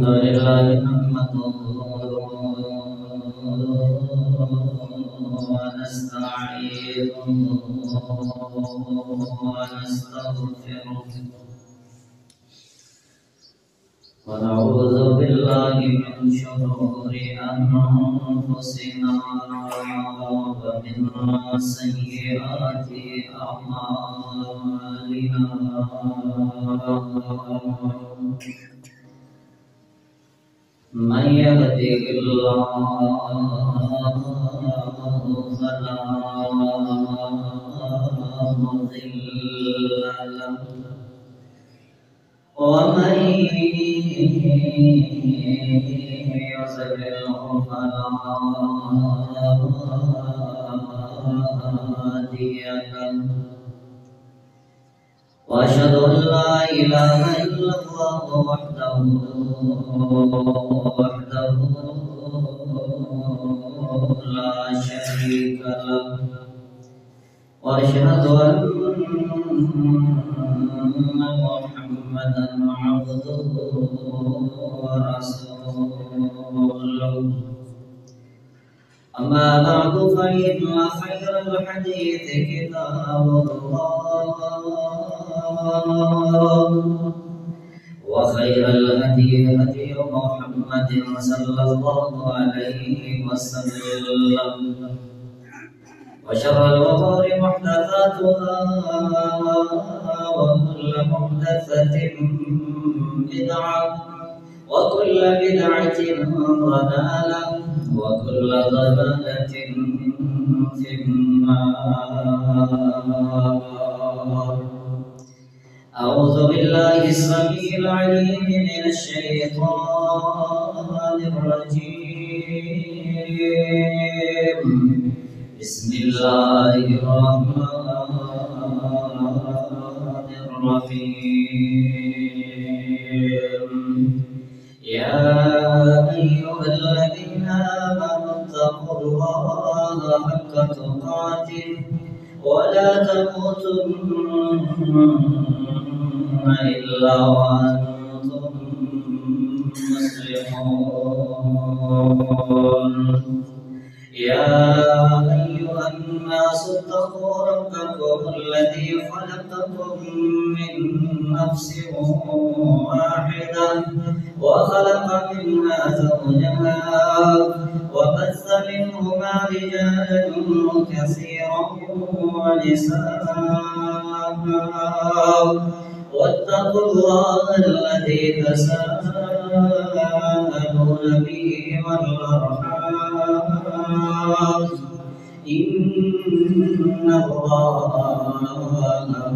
لله نحمده ونستعينه ونستغفره ونعوذ بالله من شرور أنفسنا ومن سيئات أعمالنا من يهده الله فلا مضل له ومن يضلل فلا هادي له وأشهد أن لا إله إلا الله وحده لا شريك له وأشهد أن محمدا عبده ورسوله أما بعد فإن خير الحديث كتاب الله وخير الهدي هدي محمد صلى الله عليه وسلم وشر الأمور محدثاتها وكل محدثة بدعة وكل بدعة ضلالة وكل ضلالة في النار. أعوذ بالله السميع العليم من الشيطان الرجيم. بسم الله الرحمن الرحيم. يا أيها الذين آمنوا اتقوا الله حق تقاته ولا تموتن إلا وأنتم مسلمون. يا أيها الناس اتقوا ربكم الذي خلقكم من نفس واحدة وخلق منها زوجها وبث منهما رجالا كثيرا ونساء واتقوا الله الذي تساءلون به والأرحام إن الله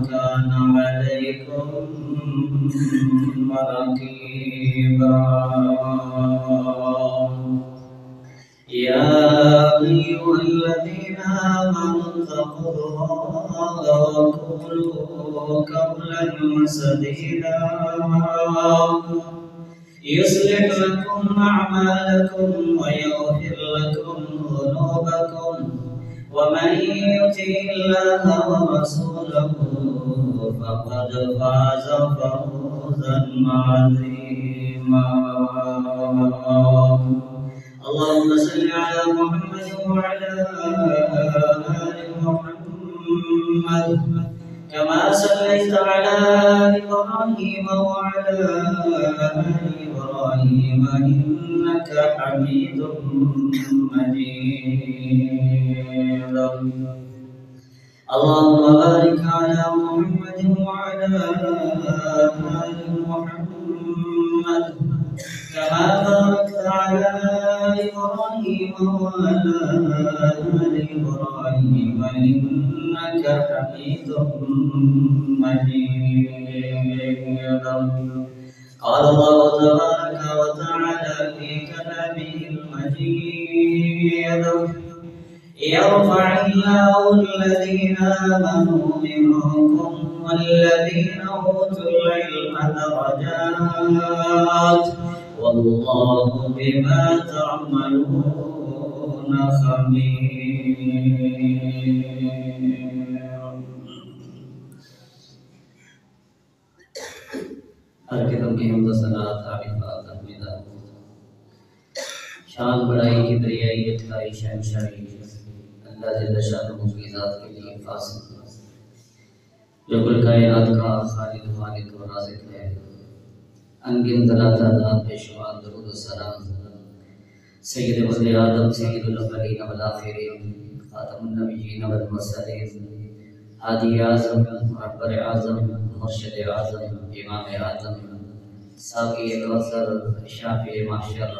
كان عليكم رقيبا. يا أيها الذين آمنوا اتقوا الله وقولوا قولا سديدا يصلح لكم أعمالكم ويغفر لكم ذنوبكم ومن يطع الله ورسوله فقد فاز فوزا عظيما. اللهم صل على محمد وعلى آل محمد كما صليت على إبراهيم وعلى آل إبراهيم إنك حميد مجيد. اللهم بارك على محمد وعلى آل محمد كما باركت على إبراهيم وعلى آل إبراهيم إنك حميد مجيد. قال الله تبارك وتعالى في كلامه المجيد يرفع الله الذين آمنوا منكم والذين أوتوا العلم درجات والله بما تعملون خبير. ہر قسم کی حمد و ثنا تعریفات تحمیدہ شان بڑائی کبریائی اٹھائی شہنشاہی اللہ جل شانہ کی ذات کے لیے خاص جو کل کائنات کا خالق مالک و رازق ہے۔ انگن تعداد بے شمار درود و سلام سید ولد آدم سید الاولین والآخرین خاتم النبیین والمرسلین ہادی اعظم رہبر اعظم مرشد اعظم امام اعظم ساقی کوثر شافع محشر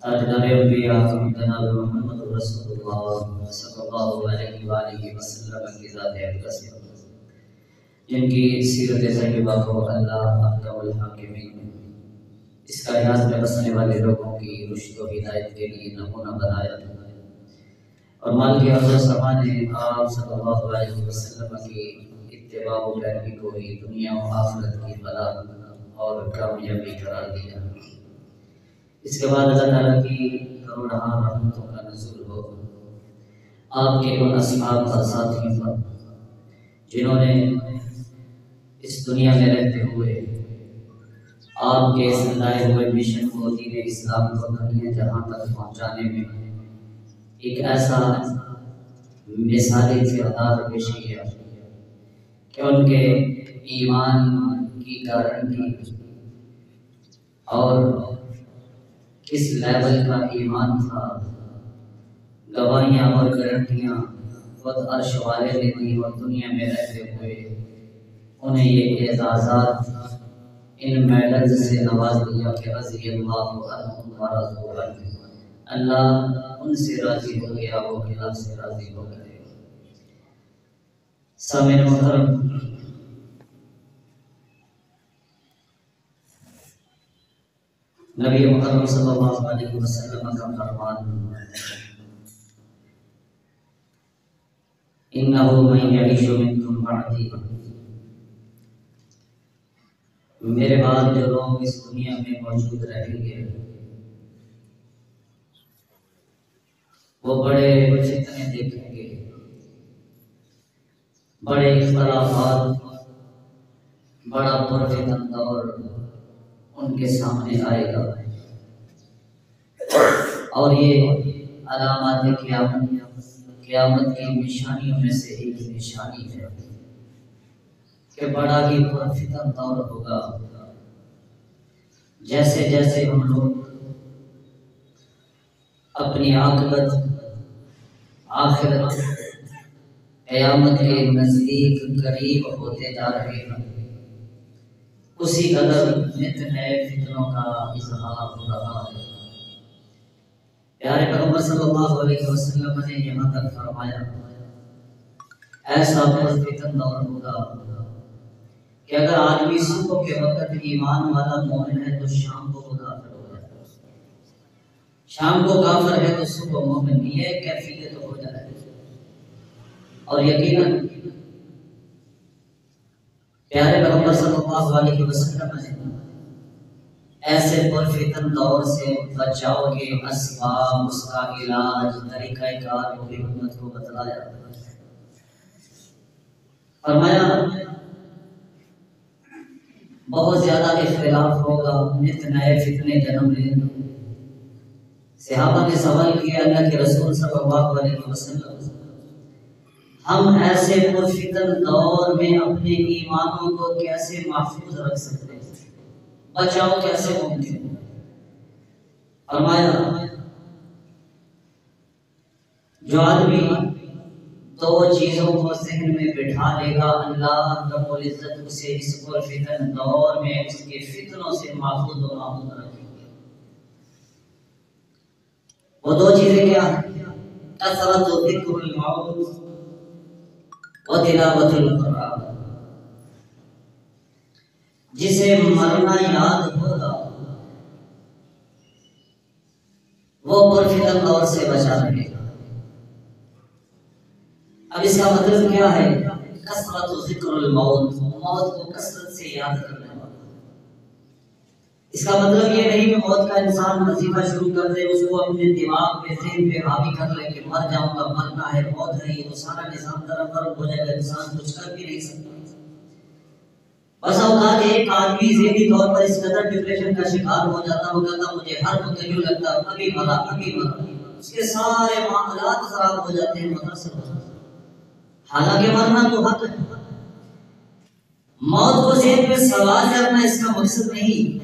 تاجدار انبیاء جناب محمد رسول اللہ صلی اللہ علیہ وآلہ وسلم کی ذات اقدس جن کی سیرت طیبہ کو اللہ احکم الحاکمین اس کائنات میں بسنے والے لوگوں کی رشد و ہدایت کے لیے نمونہ بنایا اور مال کے افضل سما نے آپ صلی اللہ علیہ وسلم کی اتباع و پیروی کو ہی دنیا و آخرت کی فلاح اور کامیابی قرار دیا۔ اس کے بعد اللہ تعالیٰ کی کروڑہ رحمتوں کا نزول ہو آپ کے ان اصحاب اور ساتھیوں پر جنہوں نے اس دنیا میں رہتے ہوئے آپ کے سلائے ہوئے مشن کو دین اسلام کو دنیا جہاں تک پہنچانے میں ایک ایسا مثالی کردار پیش کیا کہ ان کے ایمان کی گارنٹی اور کس لیول کا ایمان تھا، گواہیاں اور گارنٹیاں خود عرش والے نے دی اور دنیا میں رہتے ہوئے انہیں یہ اعزازات ان میڈلز سے نواز دیا کہ رضی اللہ عنہم ورضوا عنہ، اللہ ان سے راضی ہو گیا، وہ اللہ سے راضی ہو گئے۔ سامعین محترم، نبی محترم صلی اللہ علیہ وسلم کا فرمان انہ من یعیش منکم بعدی، میرے بعد جو لوگ اس دنیا میں موجود رہیں گے وہ بڑے فتنے دیکھیں گے، بڑے اختلافات، بڑا پرفتن دور ان کے سامنے آئے گا، اور یہ علامات قیامت کی نشانیوں میں سے ایک نشانی ہے کہ بڑا ہی پرفتن دور ہوگا۔ جیسے جیسے ہم لوگ اپنی عاقبت آخرت قیامت کے نزدیک قریب ہوتے جا رہے ہیں، اسی قدر نت نئے فتنوں کا اظہار ہو رہا ہے۔ پیارے پیغمبر صلی اللہ علیہ وسلم نے یہاں تک فرمایا ایسا پرفتن دور ہوگا کہ اگر آدمی صبح کے وقت ایمان والا مومن ہے تو شام کو وہ کافر ہو جائے، شام کو کافر ہے تو صبح مومن، یہ کیفیت ہو جائے۔ اور یقیناً پیارے پیغمبر صلی اللہ علیہ وسلم نے ایسے پرفتن دور سے بچاؤ کے اسباب، اس کا علاج، طریقہ کار پوری امت کو بتلایا۔ فرمایا بہت زیادہ اختلاف ہوگا، نت نئے فتنے جنم لیں گے۔ صحابہ نے سوال کیا اللہ کے رسول صلی اللہ علیہ وسلم، ہم ایسے پرفتن دور میں اپنے ایمانوں کو کیسے محفوظ رکھ سکتے ہیں، بچاؤ کیسے ممکن؟ فرمایا جو آدمی دو چیزوں کو ذہن میں بٹھا لے گا اللہ رب العزت اسے اس پرفتن دور میں اس کے فتنوں سے محفوظ و محفوظ رکھیں گے۔ وہ دو چیزیں کیا ہیں؟ کثرت ذکر الموت و تلاوت القرآن۔ جسے مرنا یاد ہوگا وہ پرفتن دور سے بچا رہے گا۔ اب اس کا مطلب کیا ہے؟ کثرت ذکر الموت، موت کو کثرت سے یاد کرنے والا۔ اس کا مطلب یہ نہیں کہ موت کا انسان وظیفہ شروع کر دے، اس کو اپنے دماغ پہ ذہن پہ حاوی کر لے کہ مر جاؤں گا، مرنا ہے، موت ہے، یہ تو سارا نظام درم ہو جائے گا، انسان کچھ کر بھی نہیں سکتا۔ بس اوقات ایک آدمی ذہنی طور پر اس قدر ڈپریشن کا شکار ہو جاتا، وہ کہتا مجھے ہر وقت یوں لگتا ابھی مرا ابھی مرا، اس کے سارے معاملات خراب ہو جاتے ہیں، متاثر ہو جاتے ہیں، حالانکہ مرنا تو حق ہے۔ موت کو ذہن میں سوال کرنا اس کا مقصد نہیں،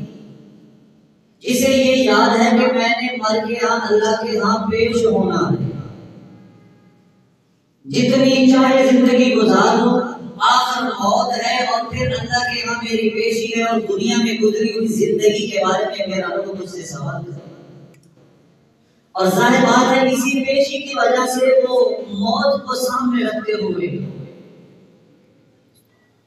جسے یہ یاد ہے کہ میں نے مر کے اللہ کے ہاں پیش ہونا ہے، جتنی چاہے زندگی گزار لو، آخر موت ہے اور پھر اللہ کے ہاں میری پیشی ہے، اور دنیا میں گزری ہوئی زندگی کے بارے میں میرا رب مجھ سے سوال کرے، اور ظاہر بات ہے اسی پیشی کی وجہ سے وہ موت کو سامنے رکھتے ہوئے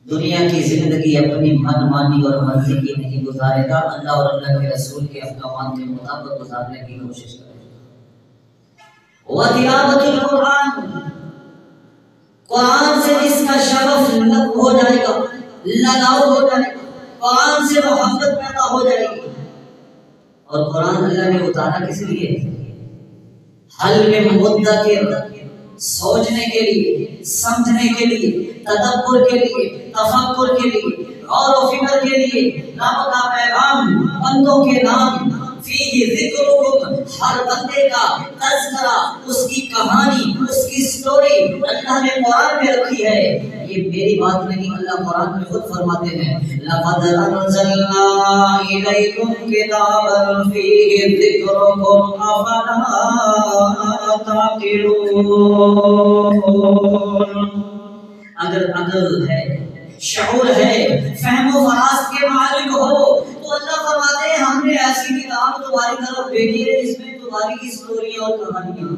دنیا کی زندگی اپنی من مانی اور مرضی کی نہیں گزارے گا، اللہ اور اللہ کے رسول کے احکامات کے مطابق گزارنے کی کوشش کرے گا۔ وَتِلَاوَةُ الْقُرْآنِ، قرآن سے جس کا شغف لب ہو جائے گا، لگاؤ ہو جائے گا، قرآن سے محبت پیدا ہو جائے گی۔ اور قرآن اللہ نے اتارا کس لیے؟ حل میں مدکر، سوچنے کے لیے، سمجھنے کے لیے، تدبر کے لیے، تفکر کے لیے، غور و فکر کے لیے۔ رب کا پیغام، بندوں کے نام، فیہ ذکرکم، ہر بندے کا تذکرہ، اس کی کہانی، اس کی سٹوری اللہ نے قرآن میں رکھی ہے۔ یہ میری بات نہیں، اللہ قرآن میں خود فرماتے ہیں لَقَدْ أَنزَلْنَا إِلَيْكُمْ كِتَابًا فِيهِ ذِكْرُكُمْ أَفَلَا تَعْقِلُونَ۔ اگر عقل ہے، شعور ہے، فہم و فراست کے مالک ہو تو اللہ فرماتے ہیں ہم نے ایسی کتاب تمہاری طرف بھیجی ہے جس میں تمہاری سٹوریاں اور کہانیاں۔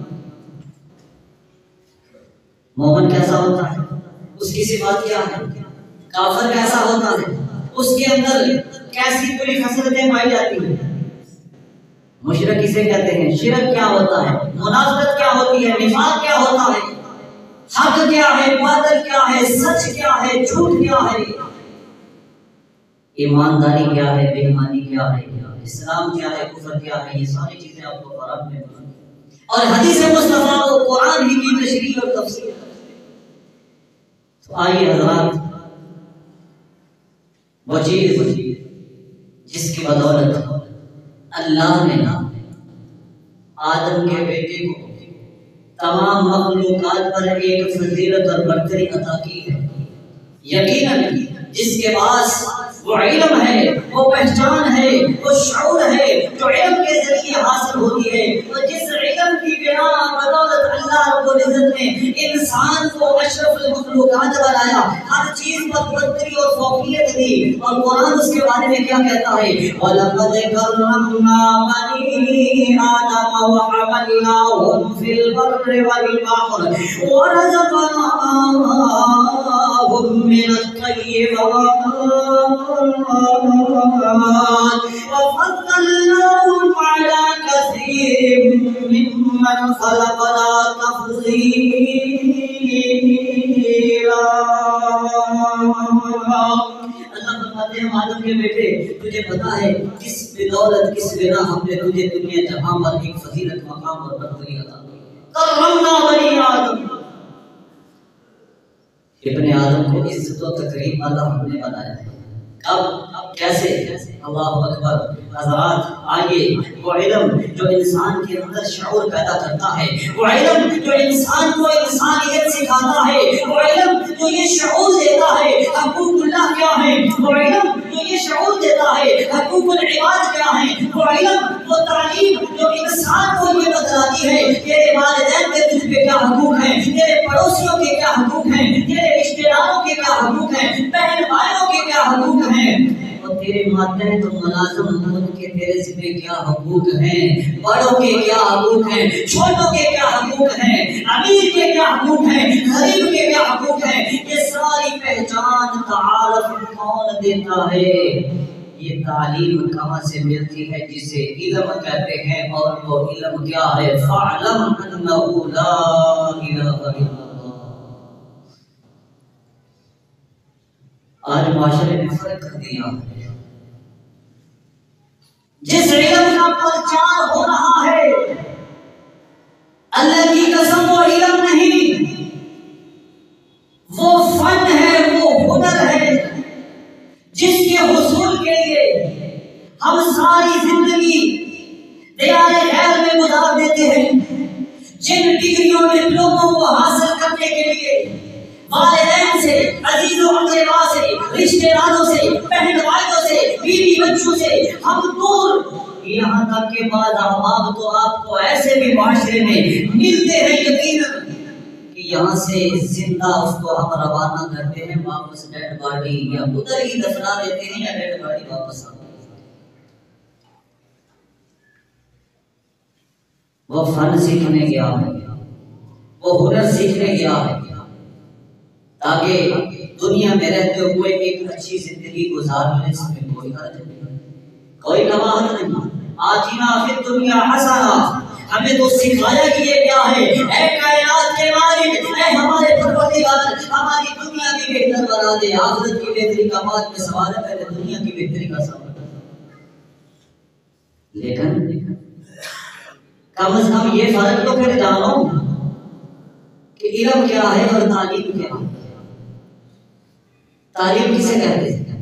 مومن کیسا ہوتا ہے، اس کی صفات کیا ہے، کافر کیسا ہوتا ہے، اس کے اندر کیسی بری خصلتیں پائی جاتی ہیں، مشرک کسے کہتے ہیں، شرک کیا ہوتا ہے، منافقت کیا ہوتی ہے، نفاق کیا ہوتا ہے، حق کیا ہے، باطل کیا ہے، سچ کیا ہے، جھوٹ کیا ہے، ایمانداری کیا ہے، بے ایمانی کیا ہے، اسلام کیا ہے، کفر کیا ہے، یہ ساری چیزیں آپ کو قرآن میں اور حدیث مصطفیٰ کو قرآن ہی کی تشریح اور تفسیر۔ تو آئیے حضرات، وہ چیز جس کی بدولت اللہ نے آدم کے بیٹے کو تمام مخلوقات پر ایک فضیلت اور برتری عطا کی ہے، یقیناً جس کے پاس وہ علم ہے، وہ پہچان ہے، وہ شعور ہے جو علم کے ذریعے حاصل ہوتی ہے، اور جس علم کی بنا بدولت اللہ رب العزت نے انسان کو اشرف المخلوقات بنایا، ہر چیز پر برتری اور فوقیت دی، اور قرآن اس کے بارے میں کیا کہتا ہے وَلَقَدْ كَرَّمْنَا بَنِي آدَمَ وَحَمَلْنَاهُمْ فِي الْبَرِّ وَالْبَحْرِ وَرَزَقْنَاهُمْ مِنَ الطَّيِّبَاتِ وَفَضَّلْنَاهُمْ عَلَى كَثِيرٍ مِّمَّنْ خَلَقْنَا تَفْضِيلًا۔ اللہ فرماتے ہیں آدم کے بیٹے، تجھے پتا ہے کس بدولت، کس بنا ہم نے تجھے دنیا جہاں پر ایک فضیلت، مقام اور برتری عطا کی۔ کرمنا بنی آدم، ابن آدم کو عزت و تکریم اللہ ہم نے بنایا ہے۔ اب کیسے؟ اللہ اکبر۔ حضرات آئیے، وہ علم جو انسان کے اندر شعور پیدا کرتا ہے، وہ علم جو انسان کو انسانیت سکھاتا ہے، وہ علم جو یہ شعور دیتا ہے حقوق اللہ کیا ہے، وہ علم جو یہ شعور دیتا ہے حقوق العباد کیا ہے، وہ علم، وہ تعلیم جو انسان کو یہ بتلاتی ہے تیرے والدین کے تجھ پہ کیا حقوق ہیں، تیرے پڑوسیوں کے کیا حقوق ہیں، تیرے رشتے داروں کے کیا حقوق ہیں، بہن بھائیوں کے کیا حقوق ہیں، اور تیرے ماتحت و ملازم ان کے تیرے ذمہ کیا حقوق ہیں، بڑوں کے کیا حقوق ہیں، چھوٹوں کے کیا حقوق ہیں، امیر کے کیا حقوق ہیں، غریب کے کیا حقوق ہیں، یہ ساری پہچان تعارف کون دیتا ہے؟ یہ تعلیم کہاں سے ملتی ہے؟ جسے علم کہتے ہیں، اور وہ علم کیا ہے؟ فَاعْلَمْ أَنَّهُ لَا إِلَٰهَ إِلَّا اللَّهُ۔ آج معاشرے نے فرق کر دیا، جس علم کا پرچار ہو رہا ہے اللہ کی قسم وہ علم نہیں، وہ فن ہے، وہ ہنر ہے جس کے حصول کے لیے ہم ساری زندگی دیار خیر میں گزار دیتے ہیں، جن ڈگریوں ڈپلوموں کو حاصل کرنے کے لیے والدین سے، عزیز و اقربا سے، رشتے داروں سے، بہن بھائیوں سے، بیوی بچوں سے ہم دور، یہاں تک کہ بعض احباب تو آپ کو ایسے بھی معاشرے میں ملتے ہیں یقیناً کہ یہاں سے زندہ اس کو ہم روانہ کرتے ہیں واپس ڈیڈ باڈی یا ادھر ہی دفنا دیتے ہیں یا ڈیڈ باڈی واپس آتی ہے۔ وہ فن سیکھنے گیا ہے، وہ ہنر سیکھنے گیا ہے تاکہ دنیا میں رہتے ہوئے ایک اچھی زندگی گزارنے سے کوئی حرج نہیں، کوئی کباہت نہیں۔ آتنا فی الدنیا حسنہ، ہمیں تو سکھایا کہ یہ کیا ہے، اے کائنات کے مالک، اے ہمارے پروردگار، ہماری دنیا کی بہتر بنا دے، آخرت کی بہتری کا بعد میں سوال ہے، پہلے دنیا کی بہتری کا سوال ہے۔ لیکن کم از کم یہ فرق تو پھر جانو کہ علم کیا ہے اور تعلیم کیا ہے۔ تعلیم کسے کہتے ہیں؟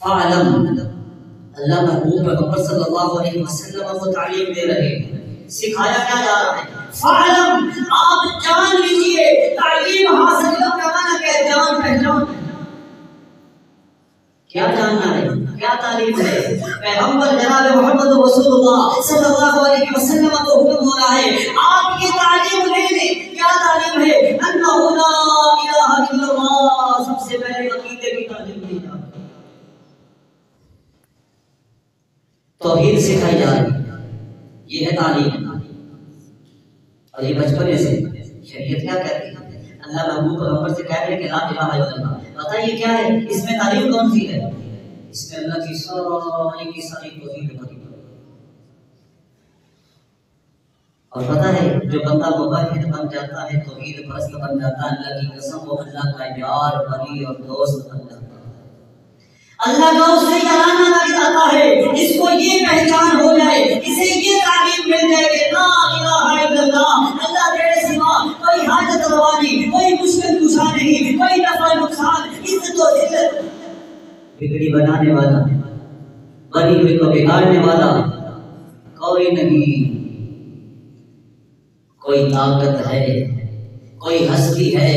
فعلم، اللہ محبوب پیغمبر صلی اللہ علیہ وسلم کو تعلیم دے رہے ہیں، سکھایا کیا جا رہا ہے؟ فعلم، آپ جان لیجئے، تعلیم حاصل کرنا کہ جان پہچان، کیا جاننا ہے، کیا تعلیم ہے؟ پیغمبر جناب محمد رسول اللہ صلی اللہ علیہ وسلم کو حکم ہو رہا ہے آپ یہ تعلیم لے لیں۔ کیا تعلیم ہے؟ انہ لا الہ الا اللہ، سب سے پہلے عقیدے کی تعلیم دی جا رہی ہے، توحید سکھائی جا رہی ہے، یہ ہے تعلیم۔ اور یہ بچپنے سے شریعت کیا کہتی ہے؟ اللہ محبوب پیغمبر سے کہہ رہے کہ لا الہ الا اللہ، بتائیے کیا ہے اس میں تعلیم کون سی ہے؟ اس میں اللہ کی ساری توحید بھری ہے۔ اور پتہ ہے جو بندہ موحد بن جاتا ہے، توحید پرست بن جاتا ہے، اللہ کی قسم وہ اللہ کا یار، ولی اور دوست بن جاتا ہے، اللہ کا اس سے یارانہ لگ جاتا ہے۔ اس کو یہ پہچان ہو جائے، اسے یہ تعلیم مل جائے کہ لا الہ الا اللہ، اللہ تیرے سوا کوئی حاجت روا نہیں، کوئی مشکل کشا نہیں، کوئی نفع نقصان، عزت و ذلت، بگڑی بنانے والا، بنی ہوئی کو بگاڑنے والا کوئی نہیں۔ کوئی طاقت ہے، کوئی ہستی ہے،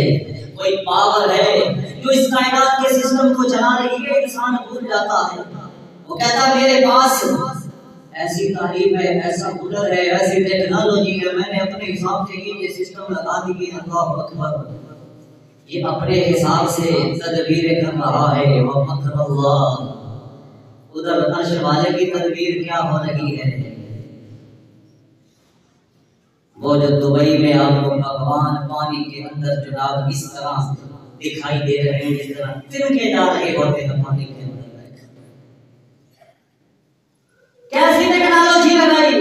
کوئی پاور ہے جو اس کائنات کے سسٹم کو چلا رہی ہے، انسان بھول جاتا ہے، وہ کہتا ہے میرے پاس ایسی تعلیم ہے، ایسا ہنر ہے، ایسی ٹیکنالوجی ہے، میں نے اپنے حساب سے یہ سسٹم لگا دی، اللہ اکبر، یہ اپنے حساب سے تدبیریں کر رہا ہے، ومکر اللہ، ادھر عرش والے کی تدبیر کیا ہو رہی ہے؟ وہ جو دبئی میں آپ کو بھگوان پانی کے اندر جناب اس طرح دکھائی دے رہے ہیں، اس طرح تنکے جا رہے ہوتے ہیں پانی کے اندر، کیسی ٹیکنالوجی لگائی،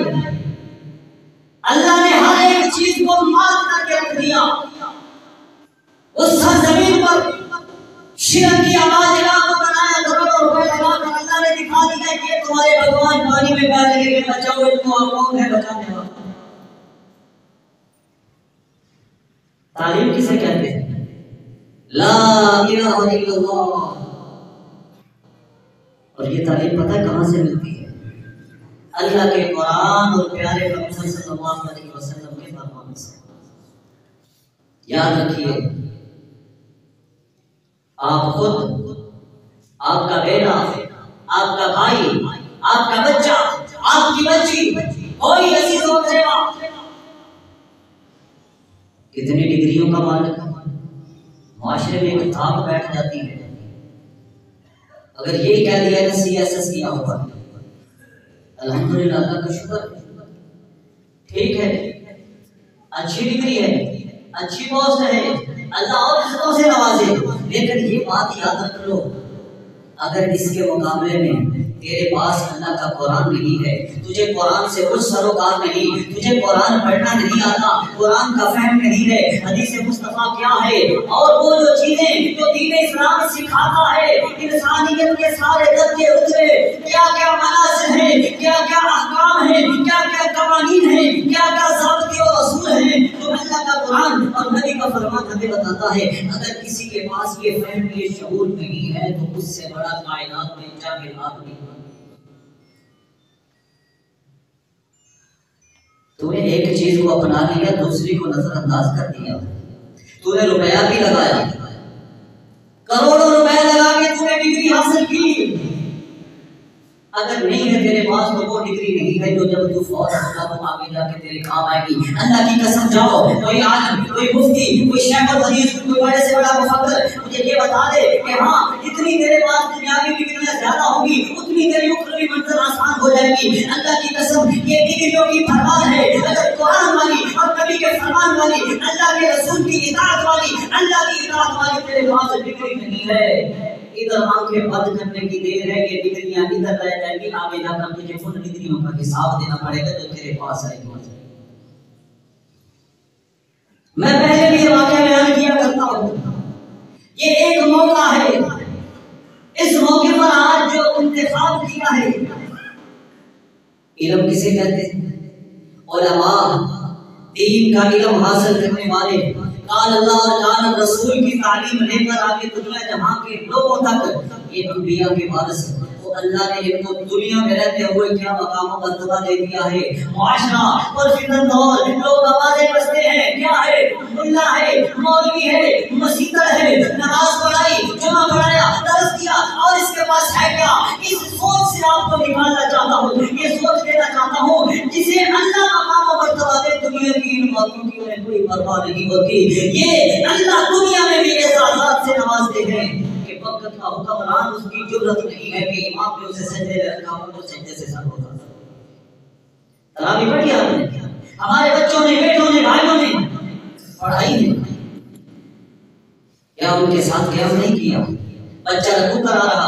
اللہ نے ہر ایک چیز کو مات کر کے رکھ دیا۔ اس زمین پر شرک کی آواز کو بنایا، کروڑوں روپے لگا کر اللہ نے دکھا دیا کہ یہ تمہارے بھگوان پانی میں بہ رہے ہیں، بچاؤ ان کو، اور کون ہے بچانے والا؟ تعلیم کسے کہتے ہیں؟ لا الہ الا اللہ۔ اور یہ تعلیم پتہ کہاں سے ملتی ہے؟ اللہ کے قرآن اور پیارے پیغمبر صلی اللہ علیہ وسلم کے فرمان سے۔ یاد رکھیے، آپ خود، آپ کا بیٹا، آپ کا بھائی، آپ کا بچہ، آپ کی بچی، کوئی عزیز و قریبا کتنی ڈگریوں کا مالک ہے، معاشرے میں ایک دھاپ بیٹھ جاتی ہے، اگر یہی کہہ دیا کہ سی ایس ایس کیا ہوا، الحمدللہ اللہ کا شکر، ٹھیک ہے، اچھی ڈگری ہے، اچھی پوسٹ ہے، اللہ اور عزتوں سے نوازے، لیکن یہ بات یاد رکھ لو، اگر اس کے مقابلے میں تیرے پاس اللہ کا قرآن نہیں ہے، تجھے قرآن سے کچھ سروکار نہیں، تجھے قرآن پڑھنا نہیں آتا، قرآن کا فہم نہیں ہے، حدیث مصطفیٰ کیا ہے اور وہ جو چیزیں جو دین اسلام سکھاتا ہے، انسانیت کے سارے درجے اترے، کیا کیا مناظر ہیں، کیا کیا احکام ہیں، کیا کیا قوانین ہیں، کیا کیا ضابطے اور اصول ہیں، تو اللہ کا قرآن اور نبی کا فرمان ہمیں بتاتا ہے۔ اگر کسی کے پاس یہ فہم یہ شعور نہیں ہے تو اس سے بڑا کائنات میں جاہل آدمی ہے۔ تو نے ایک چیز کو اپنا لیا، دوسری کو نظر انداز کر دیا، تو نے روپیہ بھی لگایا، کروڑوں روپے لگا کے تو نے ڈگری حاصل کی، اگر نہیں ہے تیرے پاس تو وہ ڈگری نہیں ہے جو جب تو فوت ہوگا تو آگے جا کے تیرے کام آئے گی۔ اللہ کی قسم جاؤ، کوئی عالم، کوئی مفتی، کوئی شیخ الحدیث، کوئی بڑے سے بڑا مفکر مجھے یہ بتا دے کہ ہاں جتنی تیرے پاس دنیاوی ڈگریاں زیادہ ہوگی اتنی تیری اخروی منزل آسان ہو جائے گی۔ اللہ کی قسم یہ ڈگریوں کی فرمان ہے، اگر قرآن والی اور نبی کے فرمان والی، اللہ کے رسول کی اطاعت والی، اللہ کی اطاعت والی تیرے پاس ڈگری نہیں ہے، ادھر آنکھیں بند کرنے کی دیر ہے، یہ ڈگریاں ادھر رہ جائیں گی، آگے جا کر تجھے ان ڈگریوں کا حساب دینا پڑے گا جو تیرے پاس آئے گی۔ میں پہلے بھی یہ واقعہ بیان کیا کرتا ہوں، یہ ایک موقع ہے، اس موقع پر آج جو انتخاب کیا ہے، علم کسے کہتے ہیں؟ علماء، دین کا علم حاصل کرنے والے، قال اللہ اور قال رسول کی تعلیم لے کر آگے دنیا جہاں کے لوگوں تک، یہ انبیاء کے وارث ہیں۔ تو اللہ نے ان کو دنیا میں رہتے ہوئے کیا مقام و مرتبہ دے دیا ہے، معاشرہ اور فتن دور، لوگ آوازیں بجتے ہیں، کیا ہے، ملا ہے، مولوی ہے، مسیطر ہے، نماز پڑھائی، جمعہ پڑھایا، درس دیا، اور اس کے پاس ہے کیا؟ اس سوچ سے آپ کو نکالنا چاہتا ہوں، یہ سوچ دینا چاہتا ہوں، جسے اللہ مقام و مرتبہ دے، دنیا کی ان باتوں کی انہیں کوئی پرواہ نہیں ہوتی۔ یہ اللہ دنیا میں بھی اعزازات سے نوازتے ہیں کہ وقت کا حکمران اس کی جرت نہیں ہے کہ امام نے اسے سجدے میں رکھا ہو تو سجدے سے سر ہوتا۔ تراویح پڑھی آپ نے، ہمارے بچوں نے، بیٹوں نے، بھائیوں نے پڑھائی ہے، کیا ان کے ساتھ قیام نہیں کیا؟ بچہ رکوع کرا رہا،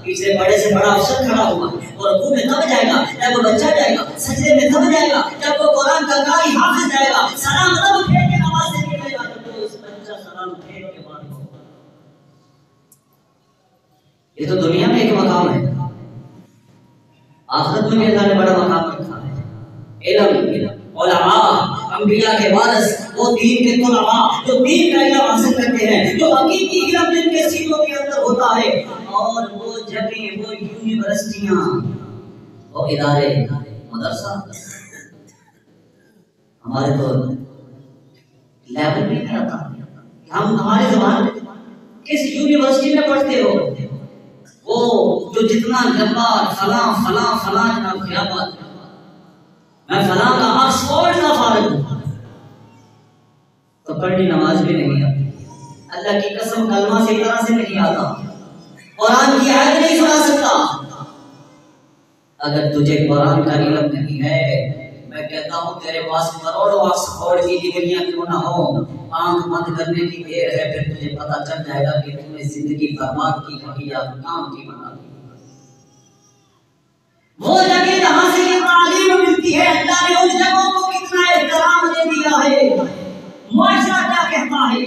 پیچھے بڑے سے بڑا افسر کھڑا ہوا، اور رکوع میں تب جائے گا جب وہ بچہ جائے گا، سجدے میں تب جائے گا جب وہ قرآن کا قاری حافظ جائے گا، سلام تب پھیر کے نماز سے نکلے گا جب وہ اس بچہ سلام پھیر کے بعد ہوگا۔ یہ تو دنیا میں ایک مقام ہے، آخرت میں بھی اللہ نے بڑا مقام رکھا ہے۔ علم، علماء، انبیاء کے وارث، وہ دین کے طلباء جو دین کا علم حاصل کرتے ہیں، جو حقیقی علم جن کے سینوں کے اندر ہوتا ہے، اور وہ جگہیں، وہ یونیورسٹیاں، وہ ادارے، مدرسہ، ہمارے تو لیول بھی نہیں آتا، ہم ہمارے زبان میں کس یونیورسٹی میں پڑھتے ہو، وہ جو جتنا لمبا فلاں فلاں فلاں، جناب کیا بات ہے، میں فلاں کا آکسفورڈ کا فارغ ہوں، تو پڑھنی نماز بھی نہیں آتی، اللہ کی قسم کلمہ سے طرح سے نہیں آتا، قرآن کی آیت نہیں سنا سکتا۔ اگر تجھے قرآن کا علم نہیں ہے، میں کہتا ہوں تیرے پاس کروڑوں آکسفورڈ کی ڈگریاں کیوں نہ ہو، آنکھ بند کرنے کی دیر ہے، پھر تجھے پتہ چل جائے گا کہ تم نے زندگی برباد کی ہے یا کام کی بنا دی۔ وہ جگہ جہاں سے یہ تعلیم ملتی ہے، اللہ نے ان جگہوں کو کتنا احترام دے دیا ہے۔ معاشرہ کیا کہتا ہے،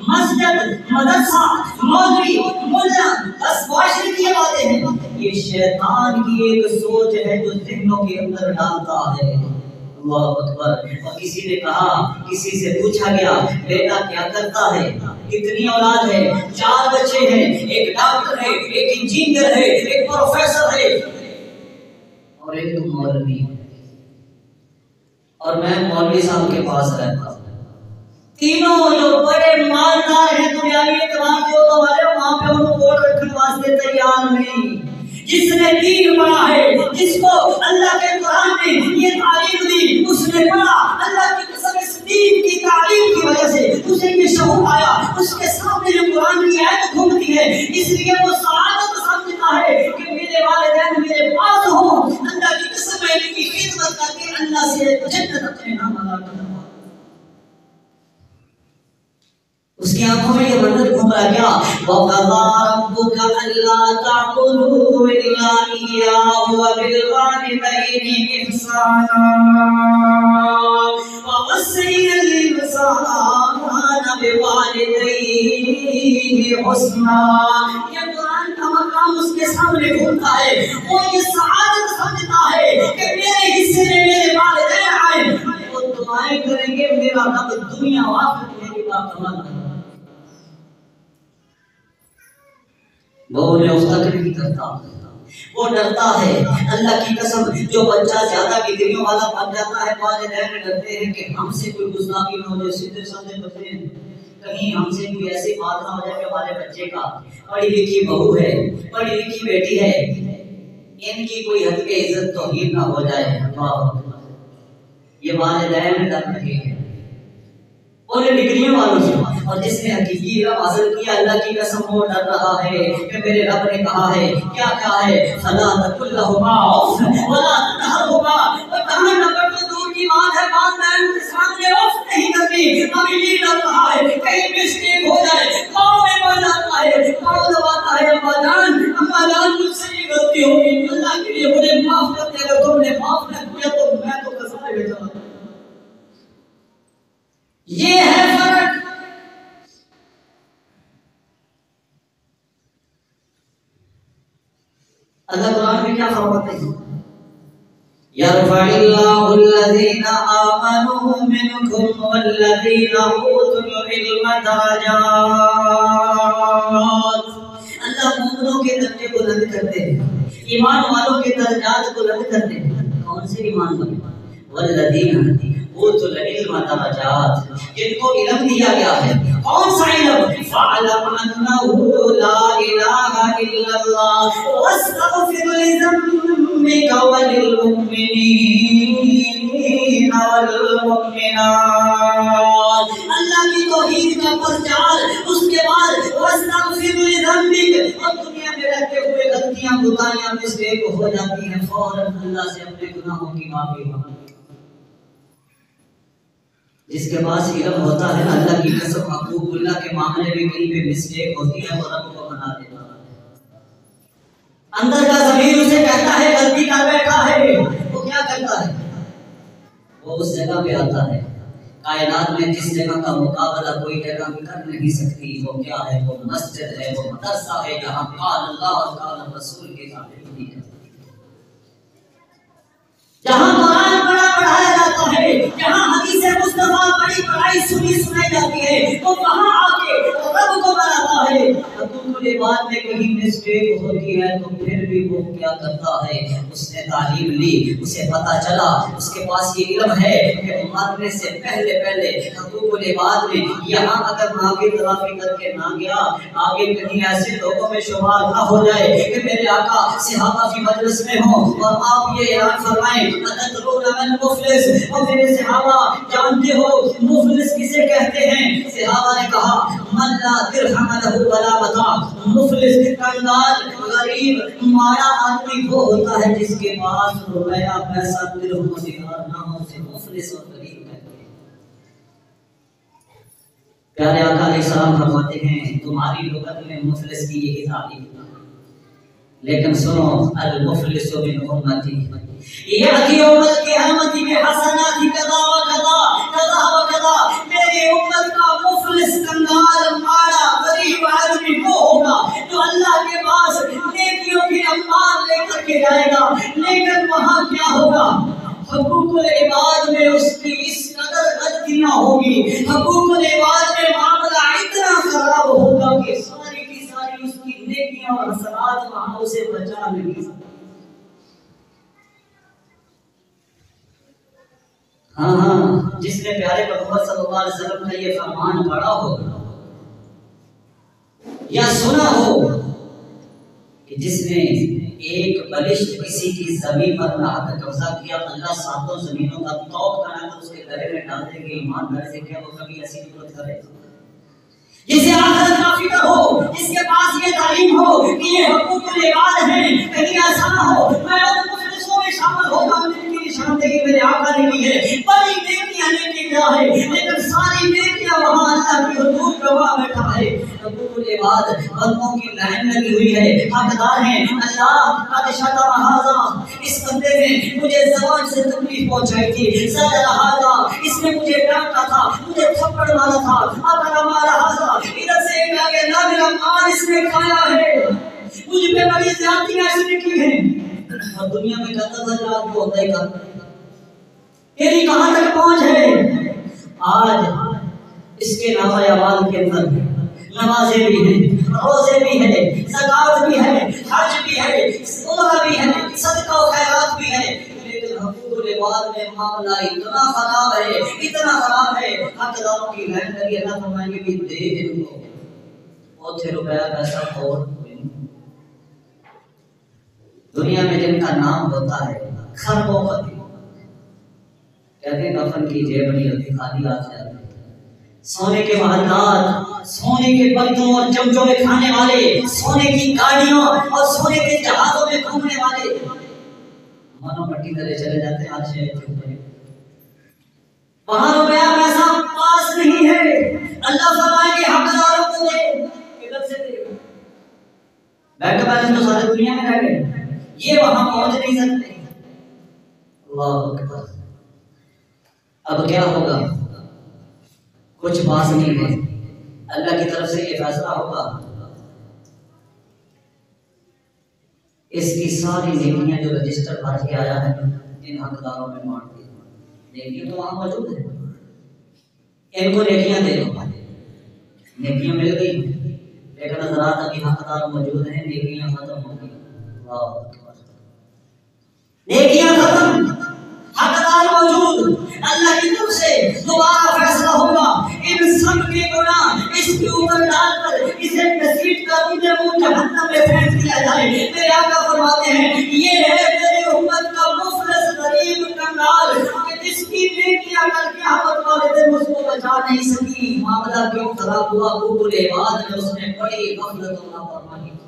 مسجد، مدرسہ، مولوی، ملا، بس معاشرے کی باتیں ہیں، یہ شیطان کی ایک سوچ ہے جو ذہنوں کے اندر ڈالتا ہے۔ اللہ اکبر۔ اور کسی نے کہا، کسی سے پوچھا گیا، بیٹا کیا کرتا ہے، کتنی اولاد ہے؟ 4 بچے ہیں، ایک ڈاکٹر ہے، ایک انجینئر ہے، ایک پروفیسر ہے، اور ایک مولوی ہے، اور میں مولوی صاحب کے پاس رہتا ہوں۔ تینوں جو بڑے مالدار ہیں دنیاوی اعتبار سے، وہ ہمارے وہاں پہ ان کو ووٹ رکھنے واسطے تیار نہیں۔ جس نے دین پڑھا ہے، جس کو اللہ کے قرآن نے یہ تعلیم دی، اس نے پڑھا، اللہ کی قسم اس دین کی تعلیم کی وجہ سے اسے یہ شعور آیا، اس کے سامنے جو قرآن کی آیت گھومتی ہے، اس لیے وہ سعادت سمجھتا ہے کہ میرے والدین میرے پاس ہوں، اللہ کی قسم میں ان کی خدمت کر کے اللہ سے جنت اپنے نام ادا کروں۔ اس کی آنکھوں میں یہ منظر گھوم رہا کیا وَقَضَىٰ رَبُّكَ أَلَّا تَعْبُدُوا إِلَّا إِيَّاهُ وَبِالْوَالِدَيْنِ إِحْسَانًا وَوَصَّيْنَا الْإِنسَانَ بِوَالِدَيْهِ حُسْنًا۔ یہ قرآن کا مقام اس کے سامنے گھومتا ہے، وہ یہ سعادت سمجھتا ہے کہ میرے حصے میں میرے والدین آئے، وہ دعائیں کریں گے میرا رب دنیا و آخرت میری بات مانا۔ وہ انہیں اس تک نہیں کرتا، وہ ڈرتا ہے۔ اللہ کی قسم جو بچہ زیادہ بگڑیوں والا بن جاتا ہے والدین ڈرتے ہیں کہ ہم سے کوئی گستاخی نہ ہو جائے، سیدھے سادے بچے ہیں، کہیں ہم سے کوئی ایسی بات نہ ہو جائے کہ ہمارے بچے کا پڑھی لکھی بہو ہے، پڑھی لکھی بیٹی ہے، ان کی کوئی حد کے عزت توہین نہ ہو جائے۔ یہ والدین ڈر رہے ہیں اور ڈگریوں والوں سے، اور جس نے حقیقی علم حاصل کیا اللہ کی قسم وہ ڈر رہا ہے کہ میرے رب نے کہا ہے، کیا کہا ہے فَلَا تَقُل لَّهُمَا أُفٍّ وَلَا تَنْهَرْهُمَا، اور کہاں نمبر تو دور کی بات ہے والدین کے سامنے اف نہیں کرنی۔ ابھی یہ ڈر رہا ہے کہیں مسٹیک ہو جائے، پاؤں میں پڑ جاتا ہے، پاؤں دباتا ہے، اما جان مجھ سے یہ غلطی ہوگی، اللہ کے لیے مجھے معاف کر دے، اگر تم نے معاف نہ کیا تو میں تو قصاص میں چلا۔ یہ ہے فرق۔ اللہ قرآن میں کیا فرماتے ہیں يَرْفَعِ اللَّهُ الَّذِينَ آمَنُوا مِنْكُمْ وَالَّذِينَ أُوتُوا الْعِلْمَ دَرَجَاتٍ۔ اللہ مومنوں کے درجے بلند کرتے ہیں، ایمان والوں کے درجات بلند کرتے ہیں۔ کون سے ایمان والے؟ وَالَّذِينَ أُوتُوا الْعِلْمَ دَرَجَاتٍ، جن کو علم دیا گیا ہے۔ کون سا علم؟ فَاعْلَمْ أَنَّهُ لَا إِلَٰهَ إِلَّا اللَّهُ وَاسْتَغْفِرْ لِذَنبِكَ وَلِلْمُؤْمِنِينَ وَالْمُؤْمِنَاتِ۔ اللہ کی توحید کا پرچار، اس کے بعد وَاسْتَغْفِرْ لِذَنبِكَ، اور دنیا میں رہتے ہوئے غلطیاں بتائیاں مسٹیک ہو جاتی ہیں، فوراً اللہ سے اپنے گناہوں کی معافی مانگو۔ جس کے پاس علم ہوتا ہے اللہ کی قسم حقوق اللہ کے معاملے میں کہیں پہ مسٹیک ہوتی ہے وہ رب کو بنا دیتا ہے۔ اندر کا ضمیر اسے کہتا ہے غلطی کر بیٹھا ہے، وہ کیا کرتا ہے؟ وہ اس جگہ پہ آتا ہے، کائنات میں جس جگہ کا مقابلہ کوئی جگہ کر نہیں سکتی، وہ کیا ہے؟ وہ مسجد ہے، وہ مدرسہ ہے، جہاں قال اللہ اور قال رسول کے ثابت نہیں ہے، جہاں قرآن پڑھایا جاتا ہے، جہاں حدیث مصطفیٰ بڑی پڑھائی سنائی جاتی ہے، وہ وہاں آ کے رب کو بناتا ہے۔ حقوق العباد میں کہیں مسٹیک ہوتی ہے تو پھر بھی وہ کیا کرتا ہے؟ اس نے تعلیم لی، اسے پتا چلا، اس کے پاس یہ علم ہے کہ مرنے سے پہلے حقوق العباد میں یہاں اگر ناگے تلافی کر کے نہ گیا، آگے کہیں ایسے لوگوں میں شمار نہ ہو جائے کہ میرے آقا صحابہ کی مجلس میں ہوں اور آپ یہ اعلان فرمائیں اتدرون من مفلس، اور میرے صحابہ جانتے ہو مفلس کسے کہتے ہیں؟ صحابہ نے کہا من لا درہم لہ ولا متاع، مفلس کنگال غریب مارا آدمی وہ ہوتا ہے جس کے پاس روپیہ پیسہ درہم و دینار نہ ہو، اسے مفلس اور غریب کہتے ہیں۔ پیارے آقا علیہ السلام فرماتے ہیں تمہاری لغت میں مفلس کی یہی تعریف، لیکن سنو المفلس من امتی یأتی یوم القیامت بحسنات کذا و کذا کذا و کذا، میری امت کا مفلس کنگال مارا غریب آدمی وہ ہوگا جو اللہ کے پاس نیکیوں کے انبار لے کر کے جائے گا، لیکن وہاں کیا ہوگا؟ حقوق العباد میں اس کی اس قدر غلطیاں ہوگی، حقوق العباد میں معاملہ اتنا خراب ہوگا کہ ساری کی ساری اس کی نیکیاں اور حسنات وہاں اسے بچا نہیں سکتے۔ ہاں جس نے پیارے محمد صلی اللہ علیہ وسلم کا یہ فرمان پڑھا ہو یا سنا ہو کہ جس نے ایک بلشت کسی کی زمین پر ناحق قبضہ کیا، اللہ ساتوں زمینوں کا توق کرنا تو اس کے گلے میں ڈال دے گے، ایمان دار سے کیا وہ کبھی ایسی ضرورت کرے؟ جسے آخرت کا فکر ہو، جس کے پاس یہ تعلیم ہو کہ یہ حقوق العباد ہیں، کہیں ایسا نہ ہو میں ان مفلسوں میں شامل ہوگا جن کی نشاندہی میرے آقا نے کی ہے، بڑی نیکی کہنے کی کیا ہے، لیکن ساری نیکیاں وہاں اللہ کی حضور گواہ بیٹھا ہے۔ رب العباد بندوں کی لائن لگی ہوئی ہے، حقدار ہیں اللہ قد شتم ھذا، اس بندے نے مجھے زبان سے تکلیف پہنچائی تھی، زجر ھذا، اس نے مجھے ڈانٹا تھا، مجھے تھپڑ مارا تھا، اکل مال ھذا، ادھر سے ایک آگے نہ میرا مال اس نے کھایا ہے، مجھ پہ بڑی زیادتیاں اس نے کی ہیں، اور دنیا میں کہتا تھا کہ آپ کو ہوتا ہی کہا تیری کہاں تک پہنچ ہے۔ آج اس کے نامہ اعمال کے اندر نمازیں بھی ہیں، روزے بھی ہیں، زکوٰۃ بھی ہے، حج بھی ہے، عمرہ بھی ہے، صدقہ و خیرات بھی ہے، لیکن حقوق العباد میں معاملہ اتنا خراب ہے، اتنا خراب ہے، حقداروں کی لائن لگی، اللہ فرمائیں گے بھی دے ان کو، وہ تھے روپیہ پیسہ اور دنیا میں جن کا نام ہوتا ہے خربوں کا، کہتے ہیں کفن کی جیب نہیں ہوتی، خالی ہاتھ جاتے ہیں، سونے کے محلات، سونے کے برتنوں اور چمچوں میں کھانے والے، سونے کی گاڑیوں اور سونے کے جہازوں میں گھومنے والے، مانو مٹی تلے چلے جاتے ہیں، آج شہر کے اوپر وہاں روپیہ پیسہ پاس نہیں ہے، اللہ فرمائے کہ حقداروں کو دے، کدھر سے دے، بینک بیلنس تو ساری دنیا میں رہ گئے، یہ وہاں پہنچ نہیں سکتے۔ اللہ اکبر، اب کیا ہوگا؟ کچھ باز نہیں ہے، اللہ کی طرف سے یہ فیصلہ ہوگا، اس کی ساری نیکیاں جو رجسٹر بھر کے آیا ہے ان حقداروں میں بانٹ دی، نیکیاں تو وہاں موجود ہیں، ان کو نیکیاں دے دو، نیکیاں مل گئی، لیکن حضرات ابھی حقدار موجود ہیں، نیکیاں ختم ہو گئی، اللہ اکبر، نیکیاں ختم، حقدار موجود، اللہ کی طرف سے دوبارہ فیصلہ ہوگا، ان سب کے گناہ اس کے اوپر ڈال کر اسے گھسیٹ کر انہیں منہ جہنم میں پھینک دیا جائے۔ میرے آقا فرماتے ہیں یہ ہے میری امت کا مفلس غریب کنگال کہ جس کی نیکیاں کل قیامت والے دن اس کو بچا نہیں سکی۔ معاملہ کیوں خراب ہوا؟ حقوق العباد میں اس نے بڑی غفلت و لاپرواہی کی۔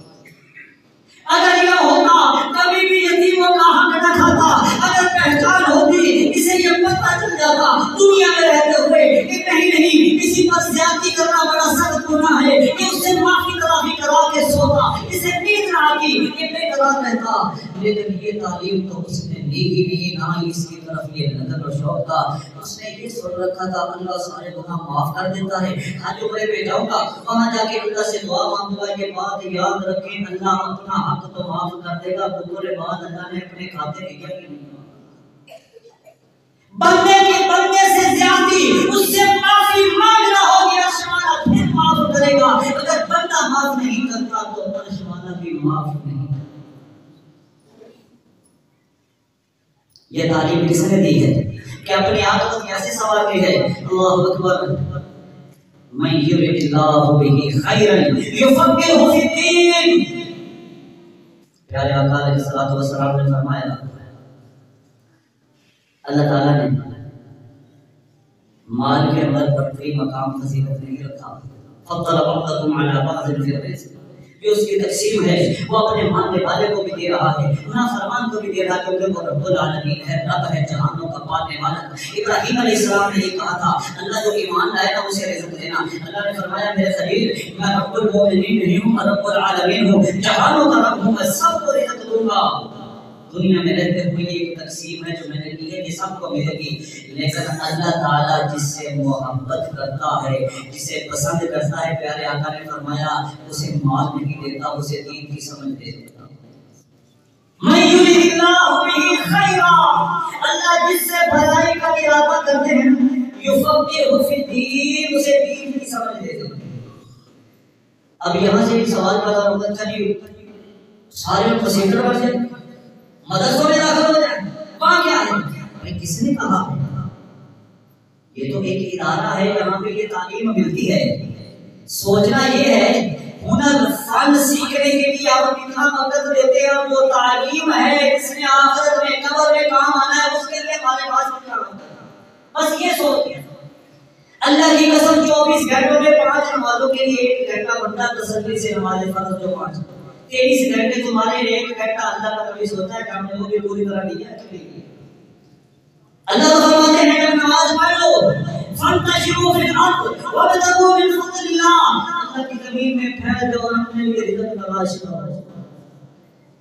اگر یہ ہوتا کبھی بھی یتیموں کا حق نہ کھاتا، اگر پہچان ہوتی اسے یہ پتہ چل جاتا دنیا میں رہتے ہوئے کہ نہیں کسی پر زیادتی کرنا بڑا سخت گناہ ہے، کہ اس سے معافی تلافی کرا کے سوتا، اسے نیند نہ آتی، یہ بے قرار رہتا، لیکن یہ تعلیم تو اس نے لی ہی نہیں، نہ ہی اس کی طرف یہ نظر و شوق تھا۔ اس نے یہ سن رکھا تھا اللہ سارے گناہ معاف کر دیتا ہے، حج عمرے پہ جاؤں گا وہاں جا کے اللہ سے دعا مانگوں گا، یہ بات یاد رکھیں اللہ اپنا حق تو معاف کر دے گا، بطور بعد اللہ نے اپنے کھاتے لیا ہی نہیں۔ بندے کی بندے سے زیادتی، اس سے معافی مانگنا ہوگی، عرش والا پھر معاف کرے گا، اگر بندہ معاف نہیں کرتا تو عرش والا بھی معاف نہیں۔ یہ تعلیم کس نے دی ہے کہ اپنی عادت کیسے سوار کی ہے؟ اللہ اکبر، من یرد اللہ بہ خیرا یفقہہ فی الدین، پیارے آقا علیہ الصلوۃ والسلام نے فرمایا اللہ تعالیٰ نے مال کے اندر بڑھتری مقام فضیلت نہیں رکھا، فضل بعضکم علی بعض فی الرزق، جو اس کی تقسیم ہے وہ اپنے ماننے والے کو بھی دے رہا ہے، نافرمان کو بھی دے رہا ہے، کیونکہ وہ رب العالمین ہے، رب ہے، جہانوں کا پالنے والا۔ ابراہیم علیہ السلام نے یہ کہا تھا اللہ جو ایمان لائے گا اسے رزق دینا، اللہ نے فرمایا میرے خلیل میں رب المؤمنین نہیں ہوں، میں رب العالمین ہوں، جہانوں کا رب ہوں، میں سب کو رزق دوں گا۔ دنیا میں رہتے ہوئے ایک تقسیم ہے جو میں نے کی ہے کہ سب کو ملے گی، لیکن اللہ تعالیٰ جس سے محبت کرتا ہے، جسے پسند کرتا ہے، پیارے آقا نے فرمایا اسے مال نہیں دیتا، اسے دین کی سمجھ دے دیتا۔ من یرید اللہ بہ خیرا، اللہ جس سے بھلائی کا ارادہ کرتے ہیں، یفقہہ فی الدین، اسے دین کی سمجھ دے دیتا۔ اب یہاں سے ایک سوال پیدا ہوتا چلیے سارے پسیدر بڑھ جائیں، مدرسوں میں داخل ہو جائیں، وہاں کیا ہے؟ بھائی کس نے کہا؟ یہ تو ایک ادارہ ہے جہاں پہ یہ تعلیم ملتی ہے۔ سوچنا یہ ہے ہنر فن سیکھنے کے لیے آپ کتنا وقت دیتے ہیں، اور جو تعلیم ہے جس نے آخرت میں قبر میں کام آنا ہے اس کے لیے ہمارے پاس کتنا وقت ہے؟ بس یہ سوچ، اللہ کی قسم 24 گھنٹوں میں 5 نمازوں کے لیے 1 گھنٹہ بنتا ہے تسلی سے، نماز فرض جو 5، 23 گھنٹے تمہارے 1 گھنٹہ اللہ کا کبھی سوچا ہے کہ ہم نے وہ بھی پوری طرح لیا ہے کہ نہیں؟ اللہ فرماتے ہیں جب نماز نماز پڑھ لو فانتشروا فی الارض وابتغوا من فضل اللہ، اللہ کی زمین میں پھیل جاؤ اور اپنے لیے رزق تلاش کرو.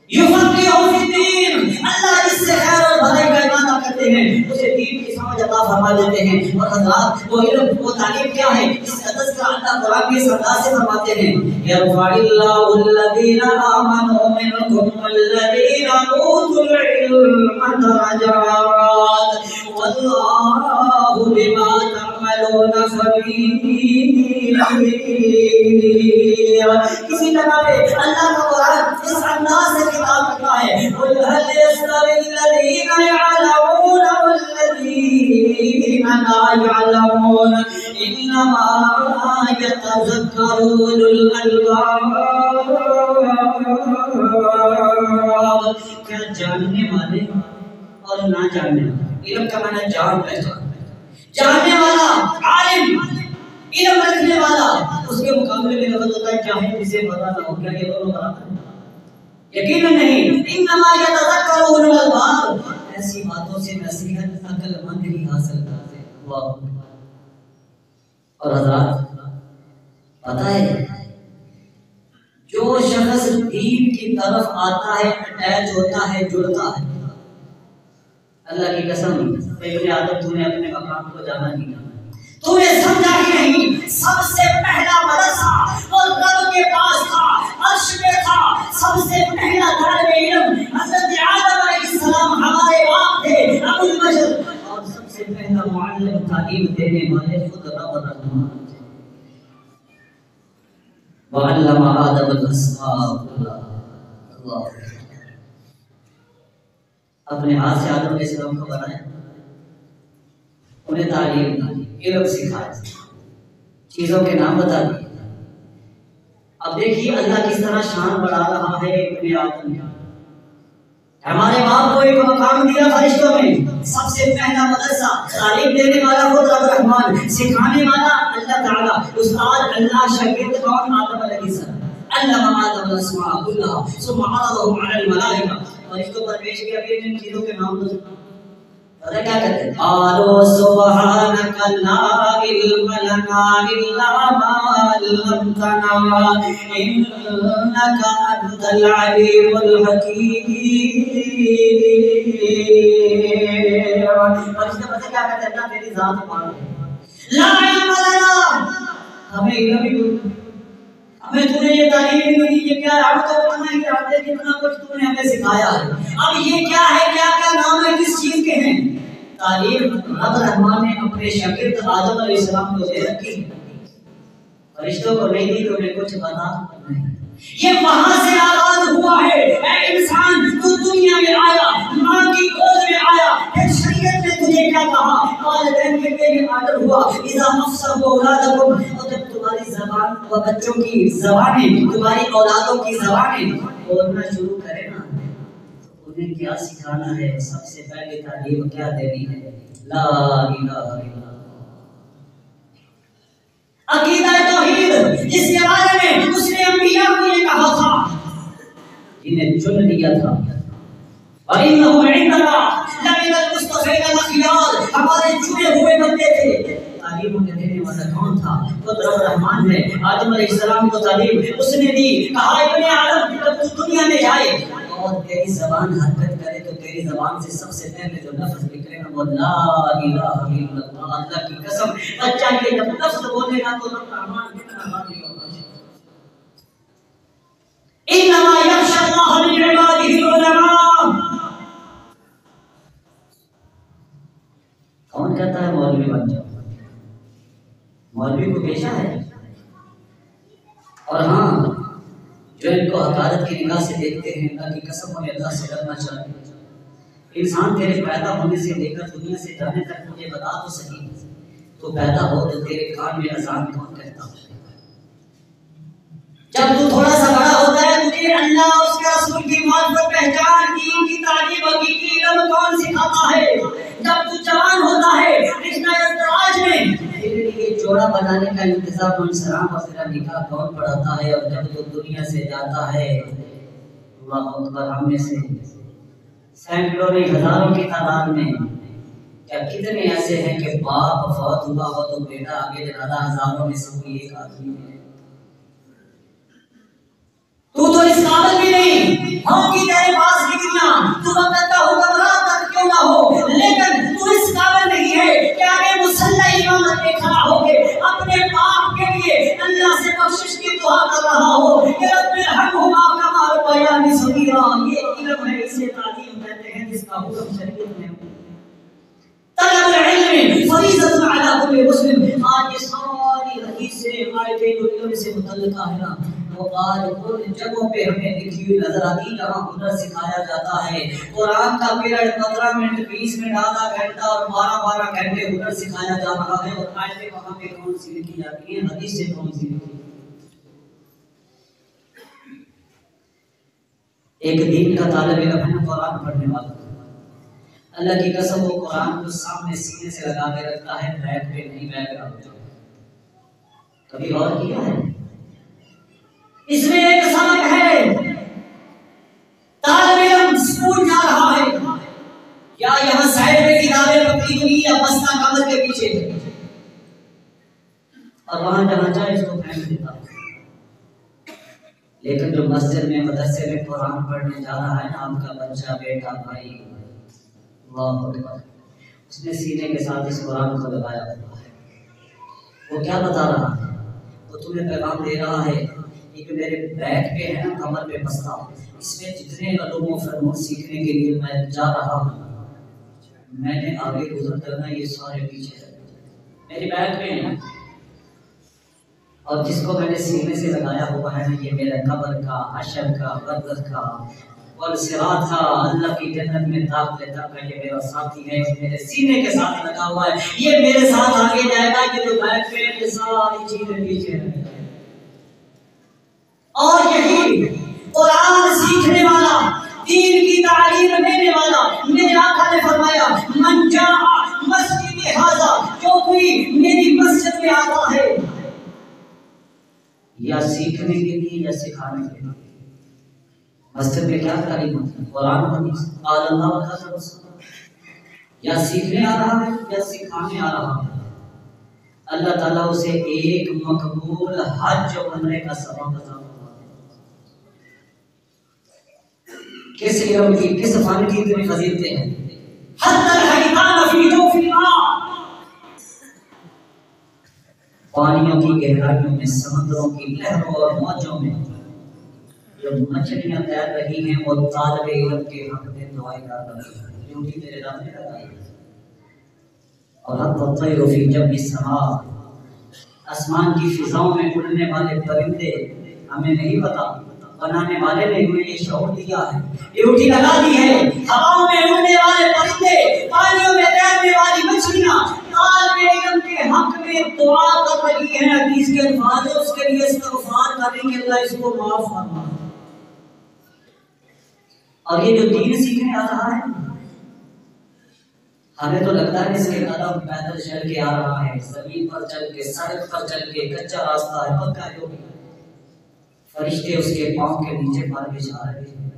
یفقہوا فی الدین، اللہ جس سے خیر اور بھلائی کا ارادہ کرتے ہیں اسے دین کی سمجھ عطا فرما دیتے ہیں. اور حضرات وہ علم وہ تعلیم کیا ہے جس کا تذکرہ اللہ قرآن کے اس انداز سے فرماتے ہیں یرفع اللہ الذین آمنوا منکم والذین اوتوا العلم درجات واللہ بما تعملون خبیر. کسی طرح پہ اللہ کا قرآن اس انداز سے خطاب کرتا ہے قل هل يستوي الذين يعلمون والذين لا يعلمون انما يتذكر اولو الالباب. کیا جاننے والے اور نہ جاننے والے، علم کا معنی جان پہچان، جاننے والا عالم علم رکھنے والا، اس کے مقابلے میں لفظ ہوتا ہے جاہل جسے پتہ نہ ہو. کیا یہ دونوں برابر ہیں؟ یقیناً نہیں. انما یتذکر اولو الالباب، ایسی باتوں سے نصیحت عقل مند ہی حاصل کرتے ہیں. اللہ. اور حضرات پتہ ہے جو شخص دین کی طرف آتا ہے اٹیچ ہوتا ہے جڑتا ہے، اللہ کی قسم ابن آدم تو نے اپنے مقام کو جانا ہی نہیں، تو نے سمجھا ہی نہیں. سب سے پہلا مدرسہ وہ رب کے پاس تھا، عرش پہ تھا. سب سے پہلا طالب علم حضرت آدم علیہ السلام ہمارے باپ تھے ابو البشر، اور سب سے پہلا معلم تعلیم دینے والے خود رب الرحمن تھے. وعلم آدم الاسماء. اللہ اپنے ہاتھ سے آدم علیہ السلام کو بنایا، انہیں تعلیم علم سکھایا، چیزوں کے نام بتا دیے. اب دیکھیے اللہ کس طرح شان بڑھا رہا ہے ابن آدم کا. ہمارے باپ کو ایک مقام دیا فرشتوں میں، سب سے پہلا مدرسہ، تعلیم دینے والا خود رب الرحمن، سکھانے والا اللہ تعالیٰ، استاد اللہ، شاگرد کون؟ آدم علیہ السلام. علم آدم الاسماء كلها ثم عرضهم على الملائکہ، فرشتوں پر پیش کیا کہ ان چیزوں کے نام دو. پتہ کیا کہتے ہیں؟ قالوا سبحانك لا علم لنا الا ما علمتنا انك انت العليم الحكيم. فرشتے پتہ کیا کہتے ہیں؟ اللہ تیری ذات پاک ہے، لا علم لنا، ہمیں علم ہی نہیں، ہمیں تو نے یہ تعلیم نہیں دی. یہ کیا ہے؟ ہم تو اتنا ہی جانتے ہیں جتنا کچھ تو نے ہمیں سکھایا ہے. اب یہ کیا ہے، کیا کیا نام ہے، کس چیز کے ہیں؟ تعلیم رب الرحمن نے اپنے شاگرد آدم علیہ السلام کو دے رکھی، فرشتوں کو نہیں دی تو انہیں کچھ پتا نہیں. یہ وہاں سے آغاز ہوا ہے. اے انسان تو دنیا میں آیا، ماں کی گود میں آیا، پھر شریعت نے تجھے کیا کہا؟ والدین کے لیے آڈر ہوا اذا افصحوا اولادکم، اور جب تمہاری زبان و بچوں کی زبانیں، تمہاری اولادوں کی زبانیں بولنا شروع کرے نا، انہیں کیا سکھانا ہے؟ سب سے پہلے تعلیم کیا دینی ہے؟ لا الہ الا اللہ، عقیدہ توحید، جس کے بارے میں اس نے انبیاء کو یہ کہا تھا جنہیں چن لیا تھا. وَإِنَّهُ عِندَنَا لَمِنَ الْمُصْطَفَيْنَ الْأَخْيَارِ، ہمارے چنے ہوئے بندے تھے. تعلیم انہیں دینے والا کون تھا؟ خود رب الرحمن ہے. آدم علیہ السلام کو تعلیم اس نے دی. کہا ابن آدم جب تو دنیا میں جائے اور تیری زبان حرکت کرے تو تیری زبان سے سب سے پہلے جو لفظ نکلے گا وہ لا الہ الا اللہ. اللہ کی قسم بچہ یہ جب لفظ بولے گا تو رب الرحمن کتنا باقی ہوگا. انما یخشی اللہ من عباده العلماء. کون کہتا ہے مولوی بن جاؤ؟ مولوی کو پیشہ ہے. اور ہاں جو ان کو حقارت کی نگاہ سے دیکھتے ہیں، اللہ کی قسم انہیں اللہ سے ڈرنا چاہیے. انسان تیرے پیدا ہونے سے لے کر دنیا سے جانے تک مجھے بتا تو صحیح، تو پیدا ہو تو تیرے کان میں اذان کون کہتا ہے؟ جب تو تھوڑا سا بڑا ہوتا ہے تجھے اللہ اور اس کے رسول کی معرفت، پہچان، دین کی تعلیم، حقیقی علم کون سکھاتا ہے؟ جب تو جوان ہوتا ہے رشتہ ازدواج میں تیرے لیے جوڑا بنانے کا انتظام انسلام اور تیرا نکاح کون پڑھاتا ہے؟ اور جب تو دنیا سے جاتا ہے اللہ اکبر، ہم میں سے سینکڑوں نہیں ہزاروں کی تعداد میں کیا کتنے ایسے ہیں کہ باپ فوت ہوا ہو تو بیٹا آگے جنازہ ہزاروں میں سے کوئی ایک آدمی ہے؟ تو اس قابل بھی نہیں ہم کی تیرے پاس ڈگریاں تو وقت کا حکمران تک کیوں نہ ہو، لیکن تو اس قابل نہیں ہے کہ آگے مصلی امامت میں کھڑا ہو کے اپنے باپ کے لیے اللہ سے بخشش کی دعا کر رہا ہو کہ رب ارحمہما کما ربیانی صغیرا۔ یہ علم ہے، اسے تعلیم کہتے ہیں جس کا حکم شریعت میں طلب العلم فریضۃ علی کل مسلم۔ آج یہ ساری حدیثیں آیتیں جو علم سے متعلقہ ہے نا، وہ آج ان جگہوں پہ ہمیں لکھی ہوئی نظر آتی جہاں ہنر سکھایا جاتا ہے۔ قرآن کا پیریڈ 15 منٹ 20 منٹ آدھا گھنٹہ اور 12 گھنٹے ہنر سکھایا جا رہا ہے، اور آیتیں وہاں پہ کون سی لکھی جاتی ہیں، حدیثیں کون سی لکھی جاتی ہیں۔ ایک دین کا طالب علم ہے، قرآن پڑھنے والا، اللہ کی قسم وہ قرآن کو سامنے سینے سے لگا کے رکھتا ہے، بیک پہ نہیں بیک رکھتا۔ کبھی غور کیا ہے؟ اس میں ایک سبق ہے، طالب علم اسکول جا رہا ہے یا یہاں سائڈ میں کتابیں پکڑی ہوئی یا بستہ کاغذ کے پیچھے، اور وہاں جہاں جائے اس کو پھینک دیتا ہے۔ لیکن جو مسجد میں مدرسے میں قرآن پڑھنے جا رہا ہے نا، آپ کا بچہ بیٹا بھائی، اللہ اکبر، اس نے سینے کے ساتھ اس قرآن کو لگایا ہوا ہے۔ وہ کیا بتا رہا ہے؟ وہ تمہیں پیغام دے رہا ہے کہ میرے بیک پہ ہے نا، کمر پہ بستہ، اس میں جتنے علوم و فنون سیکھنے کے لیے میں جا رہا ہوں، میں نے آگے گزر کرنا، یہ سارے پیچھے میرے بیک پہ ہیں، اور جس کو میں نے سینے سے لگایا ہوا ہے نا، یہ میرے قبر کا، حشر کا، برزخ کا اور صراط کا، اللہ کی جنت میں داخلے تک کا یہ میرا ساتھی ہے، میرے سینے کے ساتھ لگا ہوا ہے، یہ میرے ساتھ آگے جائے گا، یہ جو بیک پہ یہ ساری چیزیں پیچھے ہیں۔ اور یہی قرآن سیکھنے والا، دین کی تعلیم دینے والا، میرے آقا نے فرمایا من جاء مسجد ھذا، جو کوئی میری مسجد میں آتا ہے یا سیکھنے کے لیے یا سکھانے کے لیے۔ مسجد میں کیا تعلیم ہوتی ہے؟ قرآن حدیث، قال اللہ و قال رسول، یا سیکھنے آ رہا ہے یا سکھانے آ رہا ہے، اللہ تعالیٰ اسے ایک مقبول حج و عمرے کا ثواب عطا۔ کس علم کی، کس فن کی اتنی فضیلتیں ہیں۔ حتی الحیتان فی جوف الماء، پانیوں کی گہرائیوں میں، سمندروں کی لہروں اور موجوں میں جو مچھلیاں تیر رہی ہیں، وہ طالب علم کے حق میں دعائیں کر رہی ہیں، ڈیوٹی میرے رب نے لگائی ہے۔ اور حتی الطیر فی جو السماء، آسمان کی فضاؤں میں اڑنے والے پرندے، ہمیں نہیں پتا، بنانے والے نے ہمیں یہ شعور دیا ہے، ڈیوٹی لگا دی ہے۔ ہواؤں میں اڑنے والے پرندے، پانیوں میں تیرنے والی مچھلیاں طالب علم کے حق میں دعا کر رہی ہیں، حدیث کے الفاظ ہے، اس کے لیے استغفار کر رہی کہ اللہ اس کو معاف فرما۔ اور یہ جو دین سیکھنے آ رہا ہے، ہمیں تو لگتا ہے اس کے قدم پیدل چل کے آ رہا ہے، زمین پر چل کے، سڑک پر چل کے، کچا راستہ ہے، پکا ہے، فرشتے اس کے پاؤں کے نیچے پر بچھا رہے ہیں۔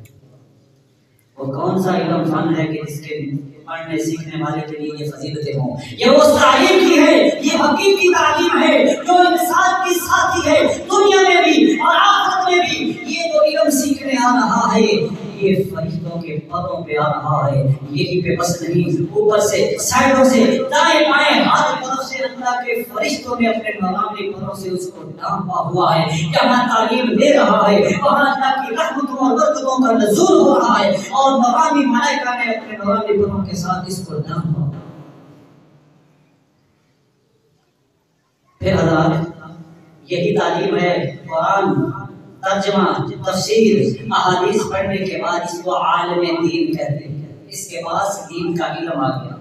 وہ کون سا علم فن ہے کہ جس کے پڑھنے سیکھنے والے کے لیے یہ فضیلتیں ہوں؟ یہ اس تعلیم کی ہے، یہ حقیقی تعلیم ہے جو انسان کی ساتھی ہے، دنیا میں بھی اور آخرت میں بھی۔ یہ جو علم سیکھنے آ رہا ہے، یہ فرشتوں کے پروں پہ آ رہا ہے، یہی پہ بس نہیں، اوپر سے، سائڈوں سے، دائیں بائیں، ہر طرف سے اللہ کے فرشتوں نے اپنے نورانی پروں سے اس کو ڈھانپا ہوا ہے۔ جہاں تعلیم دے رہا ہے وہاں اللہ کی رحمتوں اور برکتوں کا نزول ہو رہا ہے، اور نورانی ملائکہ نے اپنے نورانی پروں کے ساتھ اس کو ڈھانپا۔ پھر حضرات، یہی تعلیم ہے، قرآن ترجمہ، تفسیر، احادیث پڑھنے کے بعد اس کو عالم دین کہتے ہیں، اس کے بعد دین کا علم آ گیا۔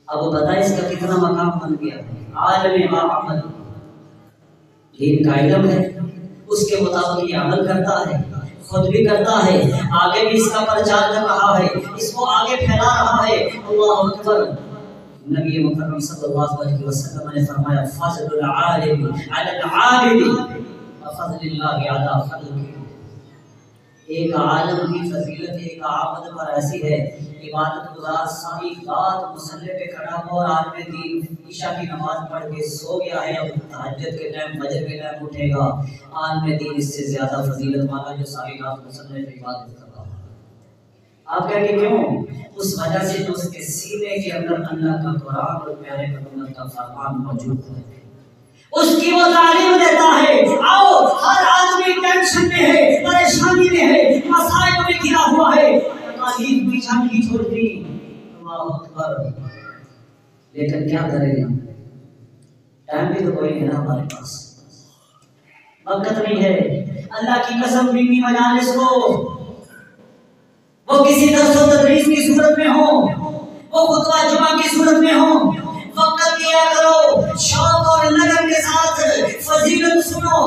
اب وہ بتائیں اس کا کتنا مقام بن گیا، عالم عمل، دین کا علم ہے، اس کے مطابق یہ عمل کرتا ہے، خود بھی کرتا ہے، آگے بھی اس کا پرچار کر رہا ہے، اس کو آگے پھیلا رہا ہے۔ اللہ اکبر۔ نبی مکرم صلی اللہ علیہ وسلم نے فرمایا فضل العالم علی العابد وفضل اللہ علی خلقہ، ایک عالم کی فضیلت ایک عابد پر ایسی ہے، عبادت گزار ساری رات مصلی پہ کھڑا ہو اور عالم دین عشاء کی نماز پڑھ کے سو گیا ہے، اب تہجد کے ٹائم فجر کے ٹائم اٹھے گا، عالم دین اس سے زیادہ فضیلت والا جو ساری رات مصلی پہ عبادت کر رہا ہے۔ آپ کہیں گے کیوں؟ اس وجہ سے جو اس کے سینے کے اندر اللہ کا قرآن اور پیارے پیغمبر کا فرمان موجود ہے، اس کی وہ تعلیم دیتا ہے۔ آؤ، ہر آدمی ٹینشن میں ہے، پریشانی میں ہے، مسائل میں گھرا ہوا ہے، تکالیف پیچھا نہیں چھوڑتی۔ اللہ اکبر، لیکن کیا کرے گا؟ ٹائم بھی تو کوئی نہیں ہے نا ہمارے پاس، وقت نہیں ہے۔ اللہ کی قسم علمی مجالس کو وہ کسی درس و تدریس کی صورت میں ہو، وہ خطبہ جمعہ کی صورت میں ہو، وقت دیا کرو، شوق اور لگن کے ساتھ فضیلت سنو۔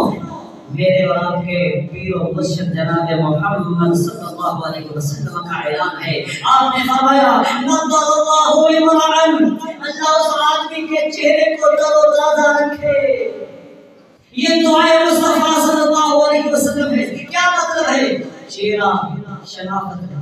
میرے اور آپ کے پیر و مرشد جناب محمد صلی اللہ علیہ وسلم کا اعلان ہے، آپ نے فرمایا نضر اللہ امرأ، اللہ اس آدمی کے چہرے کو تر و تازہ رکھے۔ یہ دعائے مصطفیٰ صلی اللہ علیہ وسلم ہے۔ کیا مطلب ہے؟ چہرہ شناخت ہے،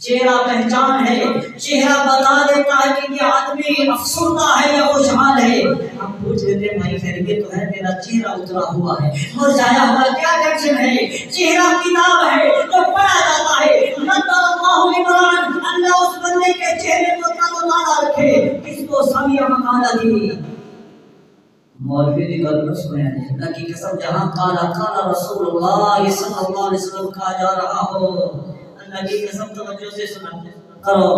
چہرہ پہچان ہے، چہرہ بتا دیتا ہے کہ یہ آدمی افسردہ ہے یا خوشحال ہے۔ ہم پوچھ لیتے ہیں بھائی خیریت تو ہے؟ تیرا چہرہ اترا ہوا ہے، مرجھایا ہوا، کیا ٹینشن ہے؟ چہرہ کتاب ہے جو پڑھا جاتا ہے۔ نضر اللہ امرأ، اللہ اس بندے کے چہرے کو تر و تازہ رکھے جس کو سمیع مقالتی۔ مولوی بھی غلط سنے ہیں، اللہ کی قسم جہاں قالا قال رسول اللہ صلی اللہ علیہ وسلم کہا جا رہا ہو، اللہ کی قسم توجہ سے سنا کرو،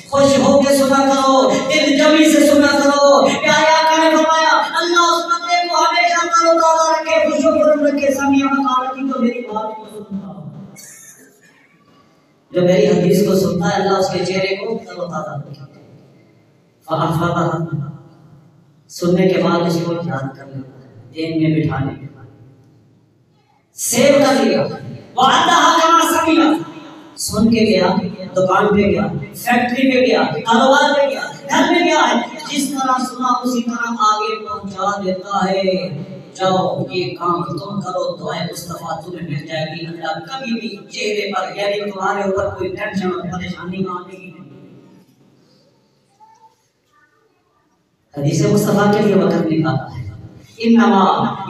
خوش ہو کے سنا کرو، دل جمی سے سنا کرو۔ پیارے آقا نے فرمایا اللہ اس بندے کو ہمیشہ تر و تازہ رکھے، خوش و خرم رکھے، سمیع مقالتی، تو میری بات کو سنتا جو میری حدیث کو سنتا ہے، اللہ اس کے چہرے کو تر و تازہ رکھے۔ فَأَحْفَظَهَا، سننے کے بعد اس کو یاد کر لیتا ہے، ذہن میں بٹھا لیتا ہے، سیو کر لیا۔ وَعَدَّهَا كَمَا سَمِعَ، سن کے گیا، دکان پہ گیا، فیکٹری پہ گیا، کاروبار پہ گیا، گھر میں گیا ہے، جس طرح سنا اسی طرح آگے پہنچا دیتا ہے۔ جاؤ یہ کام تم کرو، دعائے مصطفیٰ تمہیں مل جائے گی۔ اللہ کبھی بھی چہرے پر یعنی تمہارے اوپر کوئی ٹینشن اور پریشانی نہ آنے گی۔ حدیث مصطفیٰ کے لیے وقت نکالا ہے۔ انما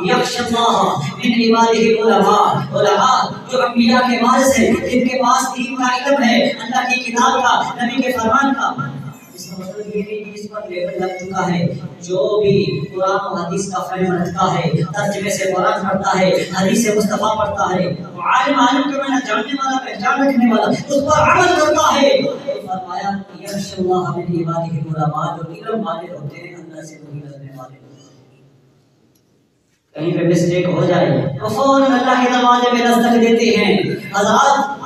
یخشی اللہ من عبادہ العلماء، علماء جو انبیاء کے وارث ہیں، جن کے پاس دین کا علم ہے، اللہ کی کتاب کا، نبی کے فرمان کا۔ اس کا مطلب یہ نہیں کہ اس پر لیبل لگ چکا ہے، جو بھی قرآن و حدیث کا فہم رکھتا ہے، ترجمے سے قرآن پڑھتا ہے، حدیث مصطفیٰ پڑھتا ہے، عالم کے معنی جاننے والا، پہچان رکھنے والا، اس پر عمل کرتا ہے۔ فرمایا یخشی اللہ من عبادہ العلماء، جو علم والے ہوتے ہیں، اللہ سے وہی ڈرنے والے ہوتے ہیں۔ کہیں پہ مسٹیک ہو جائے تو فوراً اللہ کے دروازے میں دستک دیتے ہیں۔ حضرات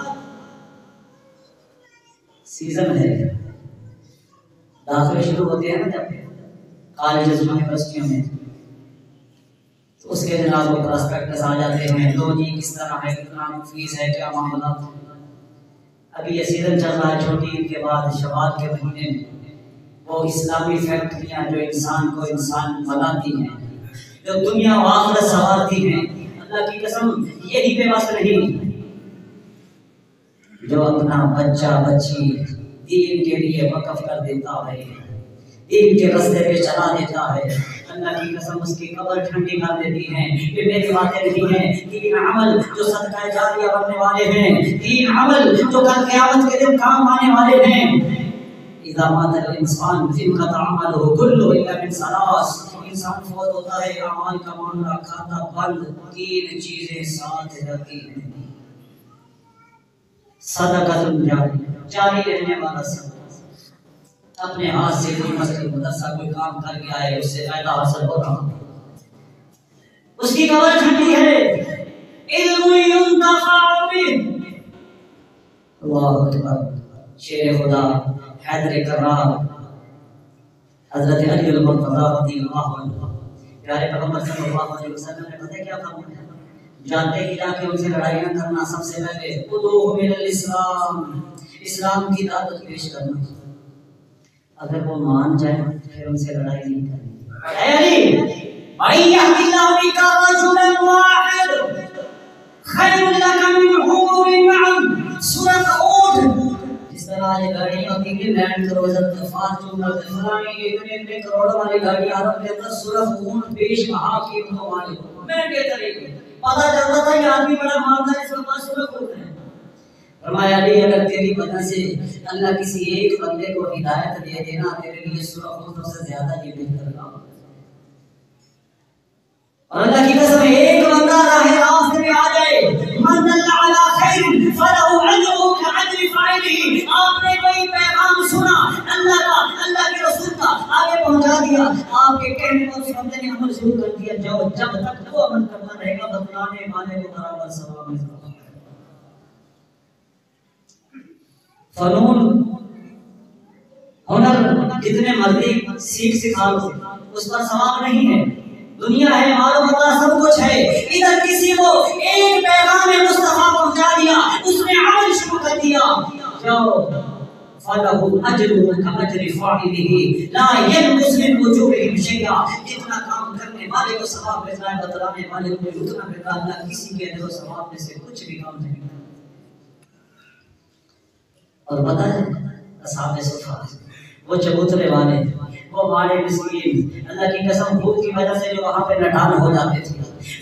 سیزن ہے، داخلے شروع ہوتے ہیں نا جب کالجز میں، یونیورسٹیوں میں، تو اس کے جناب وہ پراسپیکٹس آ جاتے ہیں، لو جی کس طرح ہے، کتنا فیس ہے، کیا معاملہ۔ ابھی یہ سیزن چل رہا ہے چھوٹی عید کے بعد شوال کے مہینے میں، وہ اسلامی فیکٹریاں جو انسان کو انسان بناتی ہیں، جو دنیا و آخرت سنوارتی ہیں، اللہ کی قسم یہی بے بس نہیں، جو اپنا بچہ بچی دین کے لیے وقف کر دیتا ہے، دین کے راستے پہ چلا دیتا ہے، اللہ کی قسم اس کی قبر ٹھنڈی کر دیتی ہیں۔ یہ میری باتیں نہیں ہیں، تین عمل جو صدقہ جاریہ بننے والے ہیں، تین عمل جو کل قیامت کے دن کام آنے والے ہیں۔ اذا مات الانسان انقطع عمله كله الا من ثلاث، انسان فوت ہوتا ہے، اعمال کا معاملہ کھاتا بند، تین چیزیں ساتھ رہتی ہیں۔ صدقۃ جاریہ، جاری رہنے والا صدقہ، اپنے ہاتھ سے کوئی مسجد مدرسہ کوئی کام کر کے آئے، اس سے فائدہ حاصل ہو رہا، اس کی قبر ٹھنڈی ہے۔ علم ينتفع به، اللہ اکبر، شیر خدا حیدر کرار حضرت علی المرتضی رضی اللہ عنہ، پیارے پیغمبر صلی اللہ علیہ وسلم نے پتہ کیا فرمایا؟ جاتے ہی جا کے ان سے لڑائی نہ کرنا، سب سے پہلے ادعوهم الى الاسلام، اسلام کی دعوت پیش کرنا، اگر وہ مان جائیں پھر ان سے لڑائی نہیں کرنی۔ اے علی، من يهد الله بك رجلا واحد خير لك من حمر النعم، سورت اونٹ جس طرح آج گاڑیاں ہوتی ہیں لینڈ کروزر فارچونر فلانی اتنے کروڑوں والی گاڑی عرب کے اندر سورت اونٹ بیش مہا قیمتوں والی مہنگے طریقے پتہ چلتا تھا یہ آدمی بڑا مالدار ہے اس کے پاس سورت اونٹ ہے. فرمایا علی اگر تیری وجہ سے اللہ کسی ایک بندے کو ہدایت دے دینا تیرے لیے سورت اونٹ سے زیادہ یہ بہتر کام ہے. اور اللہ کی قسم ایک بندہ راہ راست میں آ جائے من دل علی خیر فلہ اجرہ کاجر فاعلہ. آپ نے کوئی پیغام سنا اللہ کا اللہ کے رسول کا آگے پہنچا دیا آپ کے کہنے پر اس بندے نے عمل شروع کر دیا جب تک وہ عمل کرتا رہے گا بتلانے والے کو برابر ثواب ملتا. فنون ہنر جتنے مرضی سکھا لو اس پر ثواب نہیں ہے. دنیا ہے معلوم ہوتا سب کچھ ہے ادھر کسی کو ایک پیغام مصطفیٰ پہنچا دیا اس نے عمل شروع کر دیا جاؤ فَلَهُ أَجْرُهُ كَأَجْرِ فَاعِلِهِ لَا يَنْقُصُ مِنْ أُجُورِهِمْ شَيْئًا. جتنا کام کرنے والے کو ثواب ملتا ہے بتلانے والے کو اتنا ملتا ہے. اللہ کسی کے اجر و ثواب میں سے کچھ بھی کام نہیں کرتا. اور پتہ ہے اصحاب صفا وہ چبوترے والے وہ مارے مسکین اللہ کی قسم بھوک کی وجہ سے جو وہاں پہ نڈال ہو جاتے تھے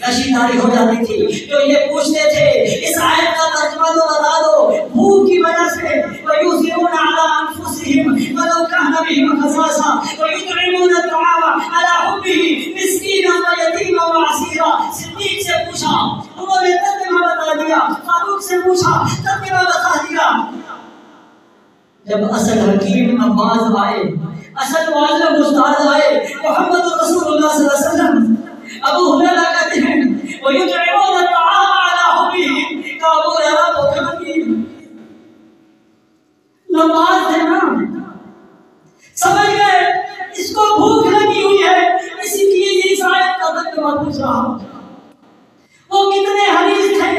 نشیداری ہو جاتی تھی جو یہ پوچھتے تھے اس آیت کا ترجمہ تو بتا دو. بھوک کی وجہ سے وَيُؤْثِرُونَ عَلَىٰ أَنفُسِهِمْ وَلَوْ كَانَ بِهِمْ خَصَاصَةٌ وَيُطْعِمُونَ الطَّعَامَ عَلَىٰ حُبِّهِ مِسْكِينًا وَيَتِيمًا وَأَسِيرًا. صدیق سے پوچھا انہوں نے ترجمہ بتا دیا. فاروق سے پوچھا ترجمہ بتا دیا. جب اصل حکیم عباس آئے اصل معلم استاد آئے محمد رسول اللہ صلی اللہ علیہ وسلم ابو ہریرہ کہتے ہیں وَيُطْعِمُونَ الطَّعَامَ عَلَىٰ حُبِّهِ کہ ابو ہریرہ کو کبھی نماز دینا سمجھ گئے اس کو بھوک لگی ہوئی ہے اسی لیے اس آیت کا ترجمہ پوچھ رہا ہوں. وہ کتنے حدیث تھے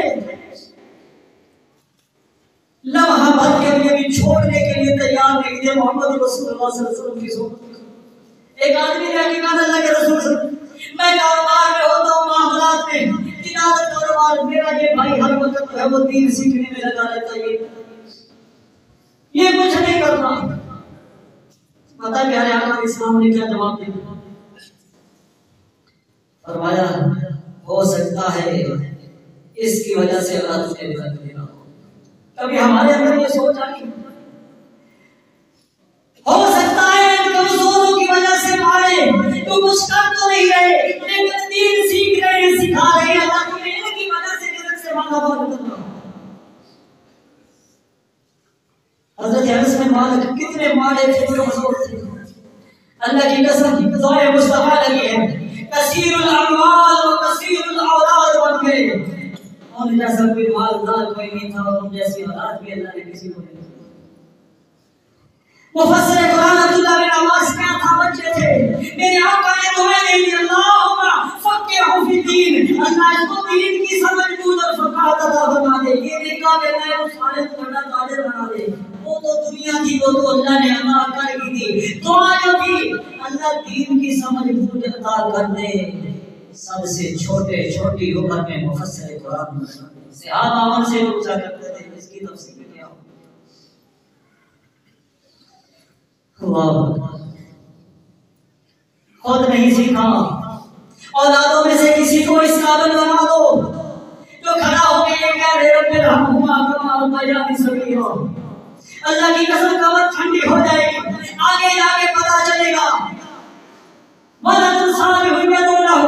لمحہ بھر کے لیے بھی چھوڑنے کے لیے تیار نہیں تھے محمد رسول اللہ صلی اللہ علیہ وسلم کی صحبت. ایک آدمی نے کہا اللہ کے رسول صلی اللہ علیہ وسلم میں کاروبار میں ہوتا ہوں معاملات میں تجارت کاروبار میرا یہ بھائی ہر وقت ہے وہ دین سیکھنے میں لگا رہتا ہے یہ کچھ نہیں کرتا. پتہ پیارے آقا اسلام نے کیا جواب دیا فرمایا ہو سکتا ہے اس کی وجہ سے اللہ تجھے رزق دینا. کبھی ہمارے اندر یہ سوچ آئی ہو سکتا ہے کمزوروں کی وجہ سے مارے تو کچھ کر تو نہیں رہے لیکن دین سیکھ رہے ہیں سکھا رہے ہیں اللہ تمہیں ان کی وجہ سے رزق سے مالا مال کرنا. حضرت انس بن مالک کتنے مارے تھے کمزور تھے. اللہ کی قسم دعائے مصطفیٰ لگی ہے کثیر الاعمال و کثیر الاولاد بن گئے. ان جیسا کوئی مالدار کوئی نہیں تھا اور ان جیسی اولاد بھی اللہ نے کسی کو نہیں دی. مفسر قرآن عبداللہ بن عباس کیا تھا بچے تھے میرے آقا نے دعائیں دیں گی اللہم فقہہ فی الدین اللہ اس کو دین کی سمجھ بوجھ اور فقہ عطا فرما دے. یہ نہیں کہا کہ میں اس سارے کو بڑا تاجر بنا دے وہ تو دنیا تھی وہ تو اللہ نے عطا کر کی تھی. دعا جو تھی اللہ دین کی سمجھ بوجھ عطا کر دے. سب سے چھوٹی عمر میں مفسر قرآن صحابہ عمر سے پوچھا کرتے تھے اس کی تفسیر کیا ہو. اللہ خود نہیں سیکھا اولادوں میں سے کسی کو اس قابل بنا دو جو کھڑا ہو کے یہ کہہ رہے رب رحمہما کما ربیانی صغیرا. اللہ کی قسم قبر ٹھنڈی ہو جائے گی آگے جا کے پتہ چلے گا. ولد صالح یدعو له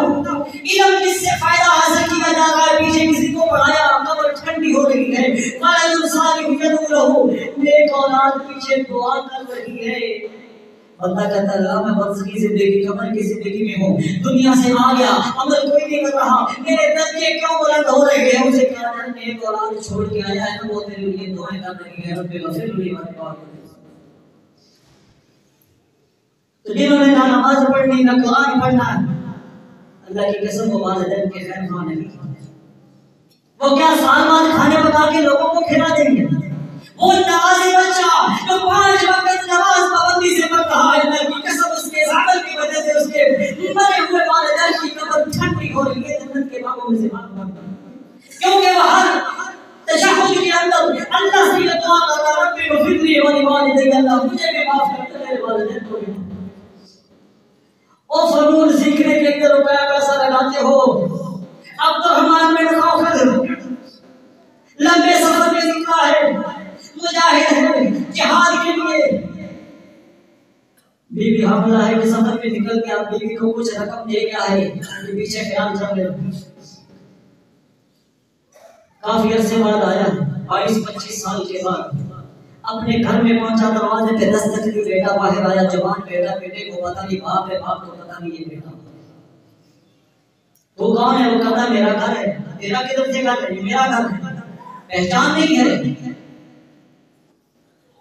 علم کس سے فائدہ حاصل کیا جا رہا ہے پیچھے کسی کو پڑھایا قبر ٹھنڈی ہو رہی ہے. ولد صالح یدعو له نیک اولاد پیچھے دعا کر رہی ہے. بندہ کہتا ہے اللہ میں برزخی زندگی قبر کی زندگی میں ہوں دنیا سے آ گیا عمل کوئی نہیں کر رہا میرے درجے کیوں بلند ہو رہے ہیں. اسے کہا جائے نیک اولاد چھوڑ کے آیا ہے نا وہ تیرے لیے دعائیں کر رہی ہے رب اغفر لی وارحمنی. تو جنہوں نے نہ نماز پڑھنی نہ قرآن پڑھنا اللہ کی قسم وہ والدین کے خیر خواہ نہیں. وہ کیا سال بعد کھانے پکا کے لوگوں کو کھلا دیں گے. وہ نمازی بچہ جو 5 وقت نماز پابندی سے پڑھ رہا ہے اللہ کی قسم اس کے عمل کی وجہ سے اس کے مرے ہوئے والدین کی قبر ٹھنڈی ہو رہی ہے جنت کے باغوں میں سے بات کرتا ہے کیونکہ وہ ہر تشہد کے اندر اللہ سے والدین کو بھی اور فنون سیکھنے کے لیے روپیہ پیسہ لگاتے ہو. عبد الرحمن بن خوخر لمبے سفر میں نکلا ہے, مجاہد ہے جہاد کے لیے. بیوی حاملہ ہے کہ سفر میں نکل گیا, بیوی کو کچھ رقم دے گیا ہے, پیچھے خیال چل رہے. کافی عرصے بعد آیا, 22-25 سال کے بعد اپنے گھر میں پہنچا, دروازے پہ دستک دی, بیٹا باہر آیا, جوان بیٹا, بیٹے کو پتہ نہیں باپ ہے, باپ کو پتہ نہیں یہ بیٹا. تو کون ہے؟ وہ کہتا میرا گھر ہے. تیرا کدھر سے گھر ہے؟ میرا گھر ہے. پہچان نہیں ہے.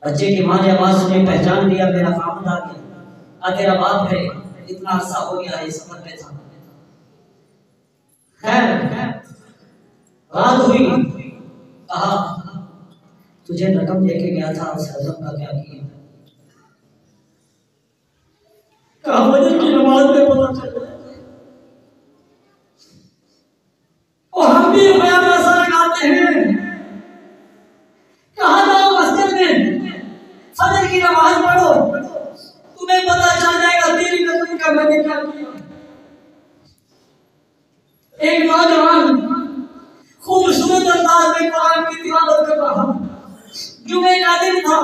بچے کی ماں نے آواز سنی, پہچان لیا, میرا خامد آ گیا, تیرا باپ ہے, اتنا عرصہ ہو گیا ہے سفر پہ تھا. خیر رات ہوئی, کہا تجھے رقم دے کے گیا تھا, اس رقم کا کیا کیا؟ کہا فجر کی نماز میں پتہ چلا, اور ہم بھی روپیہ پیسہ لگاتے ہیں. کہا جاؤ مسجد میں فجر کی نماز پڑھو, تمہیں پتہ چل جائے گا تیری رقم کا میں نے کیا کیا. ایک نوجوان خوبصورت انداز میں قرآن کی تلاوت کر رہا, جمعے کا دن تھا,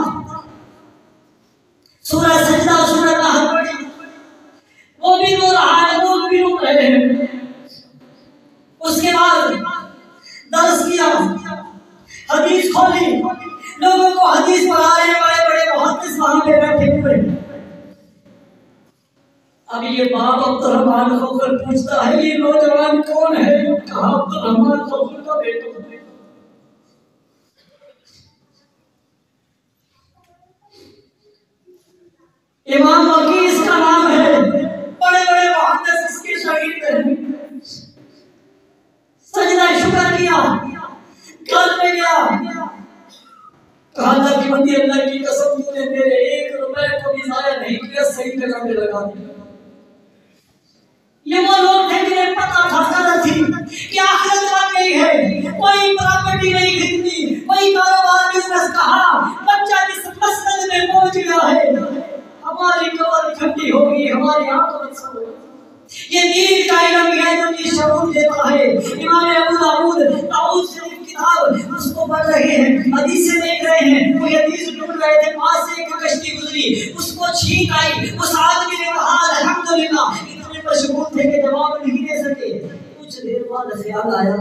سورہ سجدہ سورہ نحل پڑھی, وہ بھی رو رہا ہے, وہ بھی رو رہے ہیں. اس کے بعد درس کیا, حدیث کھولی, لوگوں کو حدیث پڑھا رہے ہیں, بڑے بڑے محدث وہاں پہ بیٹھے ہوئے. اب یہ باپ عبد الرحمن خوخر پوچھتا ہے یہ نوجوان کون ہے؟ کہا عبد الرحمن خوخر کا بیٹا. امام وقی اس کا نام ہے, بڑے بڑے محدث اس کے شاگرد ہیں. سجدہ شکر کیا, گھر میں گیا, کہا اللہ کی بندی, اللہ کی قسم تو نے میرے 1 روپے کو بھی ضائع نہیں کیا, صحیح جگہ پہ لگا دیا. یہ وہ لوگ تھے جنہیں پتا تھا قدر تھی کہ آخرت آ گئی ہے. کوئی پراپرٹی نہیں خریدی, کوئی کاروبار بزنس, کہا بچہ جس مسند میں پہنچ گیا ہے, ہماری کمر ٹھنڈی ہوگی, ہماری آنکھ بنسل ہوگی. یہ دین کا علم ہے جو یہ شعور دیتا ہے. امام ابو داؤد داؤد شریف کتاب اس کو پڑھ رہے ہیں, حدیثیں دیکھ رہے ہیں, وہ حدیث ڈھونڈ رہے تھے, پاس سے ایک کشتی گزری, اس کو چھینک آئی. اس آدمی نے کہا الحمدللہ, اتنے مشغول تھے کہ جواب نہیں دے سکے. کچھ دیر بعد خیال آیا,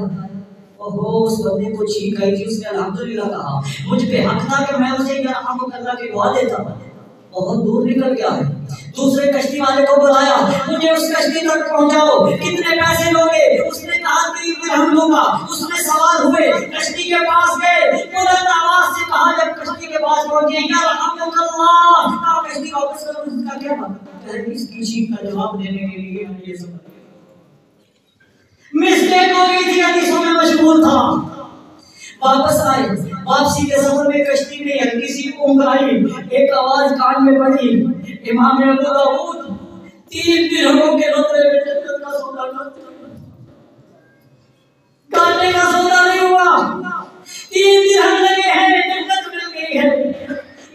اوہو اس بندے کو چھینک آئی تھی, اس نے الحمدللہ کہا, مجھ پہ حق تھا کہ میں اسے یرحمک اللہ کی دعا دیتا. بہت دور نکل گیا ہے. دوسرے کشتی والے کو بلایا, مجھے اس کشتی تک پہنچاؤ, کتنے پیسے لوگے؟ اس نے کہا 3 درہم لوں گا. اس میں سوار ہوئے, کشتی کے پاس گئے, بلند آواز سے کہا, جب کشتی کے پاس پہنچے, یرحمک اللہ, کہا کشتی واپس کرو. اس کا کیا مطلب؟ اس کی چھینک کا جواب دینے کے لیے یہ سمجھ مسٹیک ہو گئی تھی, حدیثوں میں مشغول تھا. واپس آئے, واپسی کے سفر میں کشتی میں ہلکی سی اونگ آئی, ایک آواز کان میں پڑی, امام ابو داؤد 3 درہموں کے بدلے میں جنت کا سودا کرتے. کاٹنے کا سودا نہیں ہوا, 3 درہم لگے ہیں, جنت مل گئی ہے.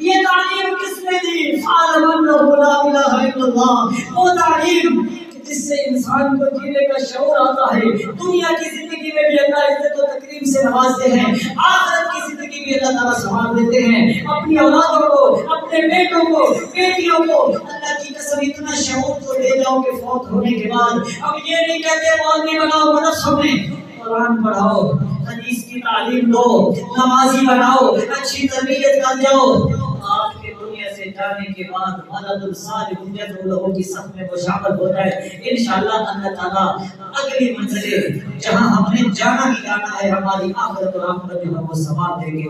یہ تعلیم کس نے دی؟ فَعْلَمْ أَنَّهُ لَا إِلَٰهَ إِلَّا اللَّهُ. وہ تعلیم جس سے انسان کو جینے کا شعور آتا ہے. دنیا کی زندگی میں بھی اللہ عزت و تکریم سے نوازتے ہیں, آخرت کی زندگی بھی اللہ تعالیٰ سنبھال دیتے ہیں. اپنی اولادوں کو, اپنے بیٹوں کو, بیٹیوں کو اللہ کی قسم اتنا شعور تو دے جاؤ کہ فوت ہونے کے بعد اب یہ نہیں کہتے مولوی بناؤ, مدرسوں میں قرآن پڑھاؤ, حدیث کی تعلیم دو, نمازی بناؤ, اچھی تربیت کر جاؤ. آپ کے دنیا سے جانے کے بعد ولد الصالح یدعو لہ کی صف میں وہ شامل ہو جائے. انشاءاللہ اللہ تعالیٰ اگلی منزل جہاں ہم نے جانا ہی جانا ہے, ہماری آخرت اور آخرت میں ہم وہ ثواب دیں گے.